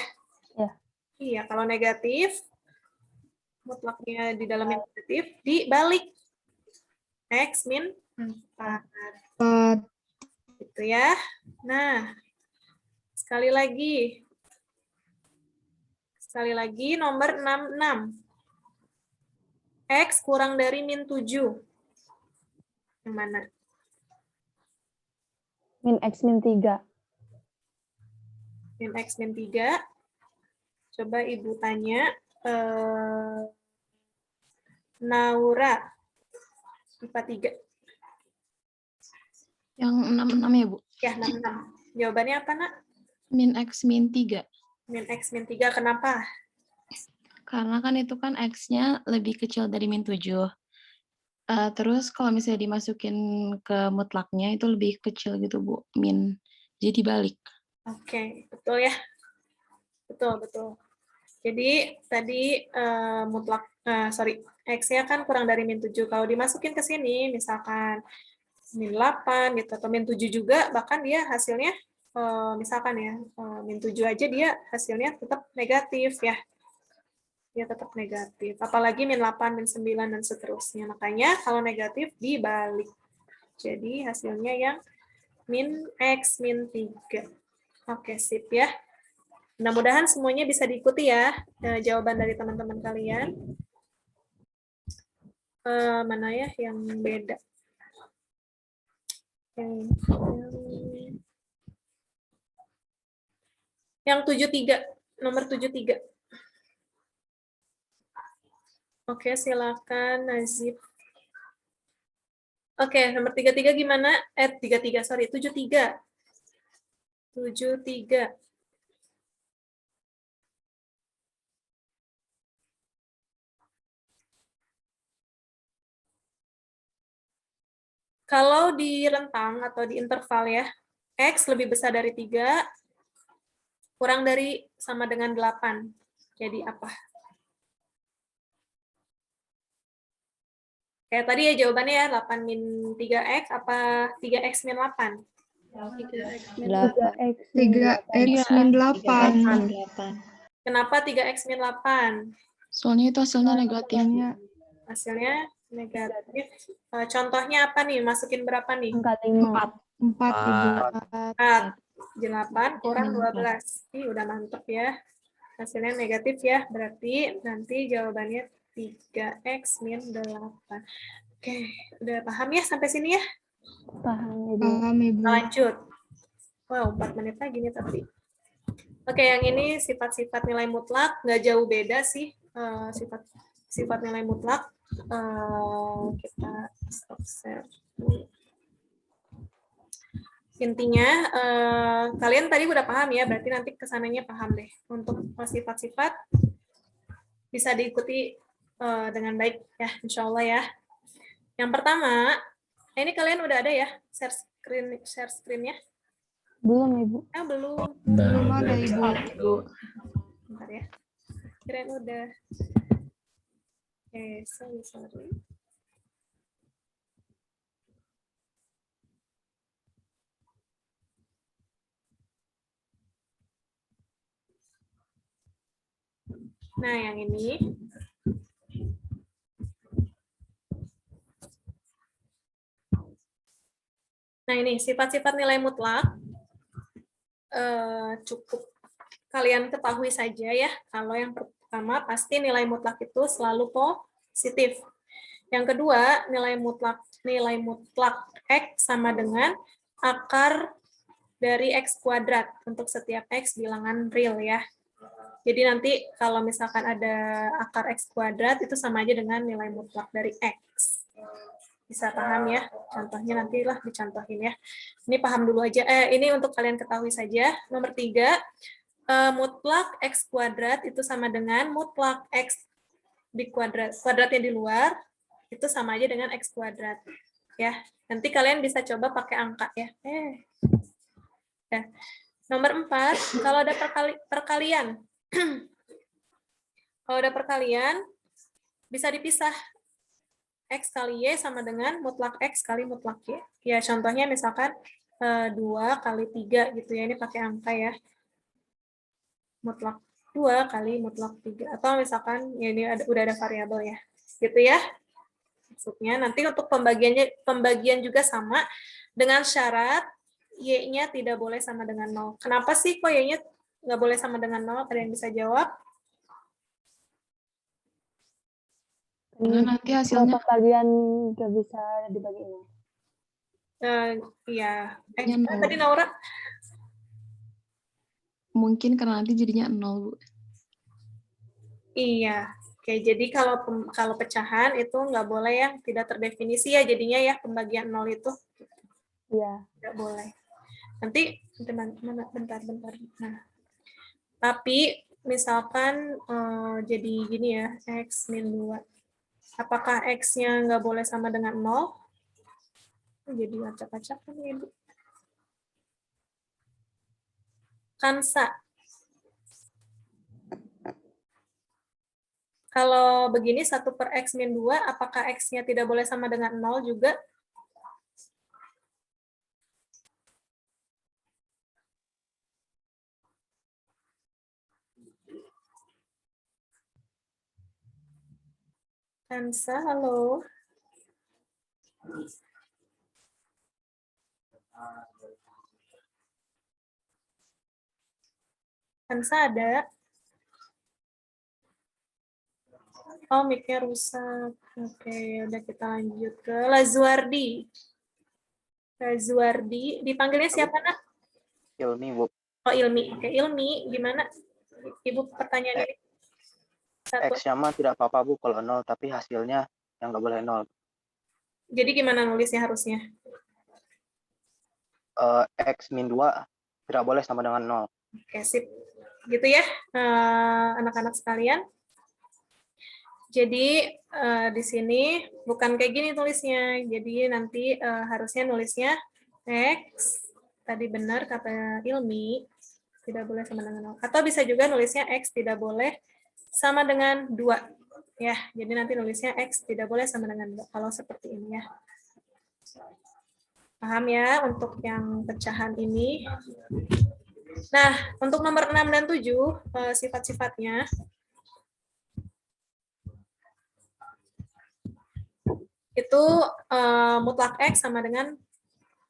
Ya. Iya, kalau negatif, mutlaknya di dalam yang negatif, dibalik. X min 4. 4. Gitu ya. Nah, sekali lagi nomor 66. X kurang dari min 7. Yang mana? Min X min 3. Min X min 3. Coba Ibu tanya. Naura. IPA 3. Yang 66 ya, Bu? Ya, 66. Jawabannya apa, Nak? Min X min 3. Min X min 3, kenapa? Karena kan itu kan X-nya lebih kecil dari min 7. Terus kalau misalnya dimasukin ke mutlaknya itu lebih kecil gitu, Bu. Min. Jadi balik. Oke, betul ya. Betul. Jadi tadi X-nya kan kurang dari min 7. Kalau dimasukin ke sini, misalkan min 8 gitu, atau min 7 juga, bahkan dia hasilnya, misalkan ya, min 7 aja dia hasilnya tetap negatif ya. Dia tetap negatif. Apalagi min 8, min 9, dan seterusnya. Makanya kalau negatif dibalik. Jadi hasilnya yang min X min 3. Oke, sip ya. Mudah-mudahan semuanya bisa diikuti ya, jawaban dari teman-teman kalian. Mana ya yang beda? Yang 73, nomor 73. Oke, silakan Nazib. Oke, nomor 33 gimana? 73. 73. Kalau di rentang atau di interval ya, X lebih besar dari 3, kurang dari sama dengan 8. Jadi apa? Kayak tadi ya jawabannya ya, 8 min 3X apa 3X min 8? 3X min 8. Kenapa 3X min 8? Soalnya itu hasilnya negatif. Hasilnya negatif. Contohnya apa nih? Masukin berapa nih? Angka 5. 4. 8 kurang 12. Ih, udah mantep ya. Hasilnya negatif ya. Berarti nanti jawabannya 3X min 8. Oke, udah paham ya sampai sini ya? Paham, Ibu. Lanjut. Wow, 4 menit lagi nih tapi. Oke, yang ini sifat-sifat nilai mutlak. Nggak jauh beda sih sifat nilai mutlak. Kita stop share. Intinya, kalian tadi udah paham ya, berarti nanti kesananya paham deh. Untuk sifat-sifat bisa diikuti dengan baik ya, insya Allah ya. Yang pertama, ini kalian udah ada ya share screen-nya? Belum, Ibu. Belum ada, Ibu. Bentar ya. Kirain udah. Oke, sorry. Nah, yang ini. Nah, ini sifat-sifat nilai mutlak. Cukup kalian ketahui saja ya. Kalau yang pertama, pasti nilai mutlak itu selalu positif. Yang kedua, nilai mutlak X sama dengan akar dari X kuadrat untuk setiap X bilangan real ya. Jadi nanti kalau misalkan ada akar X kuadrat itu sama aja dengan nilai mutlak dari X. Bisa paham ya? Contohnya nantilah dicontohin ya. Ini paham dulu aja. Ini untuk kalian ketahui saja. Nomor 3, mutlak X kuadrat itu sama dengan mutlak X di kuadrat. Kuadratnya di luar itu sama aja dengan X kuadrat. Ya, nanti kalian bisa coba pakai angka ya. Nomor 4, kalau ada perkalian. Kalau ada perkalian, bisa dipisah. X kali Y sama dengan mutlak X kali mutlak Y. Ya, contohnya misalkan 2 kali 3 gitu ya. Ini pakai angka ya. Mutlak 2 kali mutlak 3. Atau misalkan, ya ini udah ada variabel ya. Gitu ya. Maksudnya nanti untuk pembagian juga sama dengan syarat Y-nya tidak boleh sama dengan 0. Kenapa sih kok Y-nya nggak boleh sama dengan 0? Ada yang bisa jawab? Karena nanti hasilnya perkalian nggak bisa dibagi 0. Iya. nol. Tadi Naura? Mungkin karena nanti jadinya 0, Bu. Iya. Oke, jadi kalau pecahan itu nggak boleh yang tidak terdefinisi ya jadinya ya pembagian 0 itu. Iya. Nggak boleh. Nanti bentar. Nah, tapi misalkan jadi gini ya, X min 2. Apakah X-nya nggak boleh sama dengan 0? Jadi acak-acak kan ya, Bu. Kansa. Kalau begini 1 per X min 2, apakah X-nya tidak boleh sama dengan 0 juga? Kansa, halo. Kansa ada? Oh, mic-nya rusak. Oke, udah kita lanjut ke Lazuardi. Lazuardi, dipanggilnya siapa, Nak? Ilmi, Bu. Oh, Ilmi. Oke, Ilmi, gimana? Ibu pertanyaan ini. X-nya mah tidak apa-apa, Bu, kalau 0, tapi hasilnya yang nggak boleh 0. Jadi gimana nulisnya harusnya? X min 2 tidak boleh sama dengan 0. Oke, sip. Gitu ya, anak-anak sekalian. Jadi di sini bukan kayak gini tulisnya. Jadi nanti harusnya nulisnya X, tadi benar kata Ilmi, tidak boleh sama dengan 0. Atau bisa juga nulisnya X tidak boleh sama dengan 2. Ya, jadi nanti nulisnya X tidak boleh sama dengan 2. Kalau seperti ini ya. Paham ya untuk yang pecahan ini? Nah, untuk nomor 6 dan 7, sifat-sifatnya. Itu mutlak X sama dengan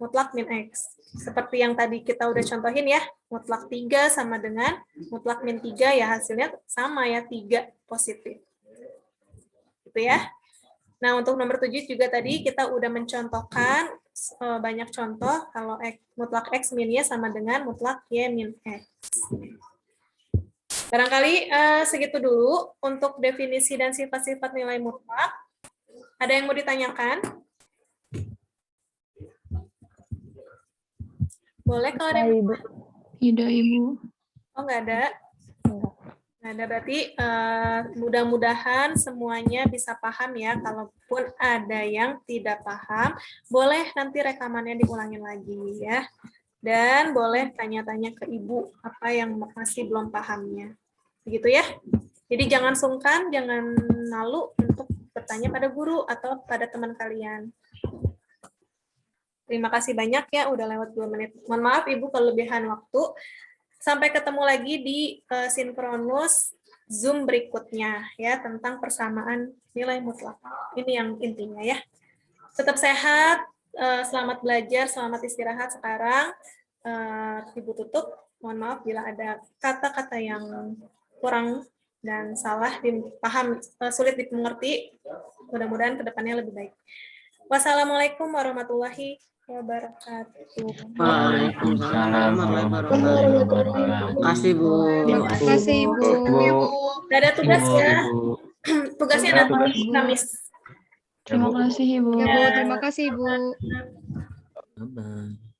mutlak min X. Seperti yang tadi kita udah contohin ya, mutlak 3 sama dengan mutlak min 3, ya hasilnya sama ya, 3 positif. Gitu ya. Nah, untuk nomor 7 juga tadi kita udah mencontohkan banyak contoh kalau mutlak X min-nya sama dengan mutlak Y min X. Barangkali segitu dulu untuk definisi dan sifat-sifat nilai mutlak. Ada yang mau ditanyakan? Boleh kalau ada yang mau. Tidak, Ibu. Oh, nggak ada? Nggak ada, berarti mudah-mudahan semuanya bisa paham ya. Kalaupun ada yang tidak paham, boleh nanti rekamannya diulangin lagi ya. Dan boleh tanya-tanya ke Ibu apa yang masih belum pahamnya. Begitu ya. Jadi jangan sungkan, jangan malu untuk bertanya pada guru atau pada teman kalian. Terima kasih banyak ya, udah lewat 2 menit. Mohon maaf Ibu kelebihan waktu. Sampai ketemu lagi di sinkronus Zoom berikutnya ya, tentang persamaan nilai mutlak. Ini yang intinya ya. Tetap sehat, selamat belajar, selamat istirahat sekarang. Ibu tutup, mohon maaf bila ada kata-kata yang kurang dan salah, dipaham, sulit dimengerti. Mudah-mudahan kedepannya lebih baik. Wassalamualaikum warahmatullahi wabarakatuh. Waalaikumsalam warahmatullahi wabarakatuh. Terima kasih, Bu. Terima kasih, Bu. Nggak ada tugas ya. Ibu. Tugasnya Ada nanti tugas. Kamis. Terima kasih, Ibu. Ya, Bu. Terima kasih, Bu. Bye-bye.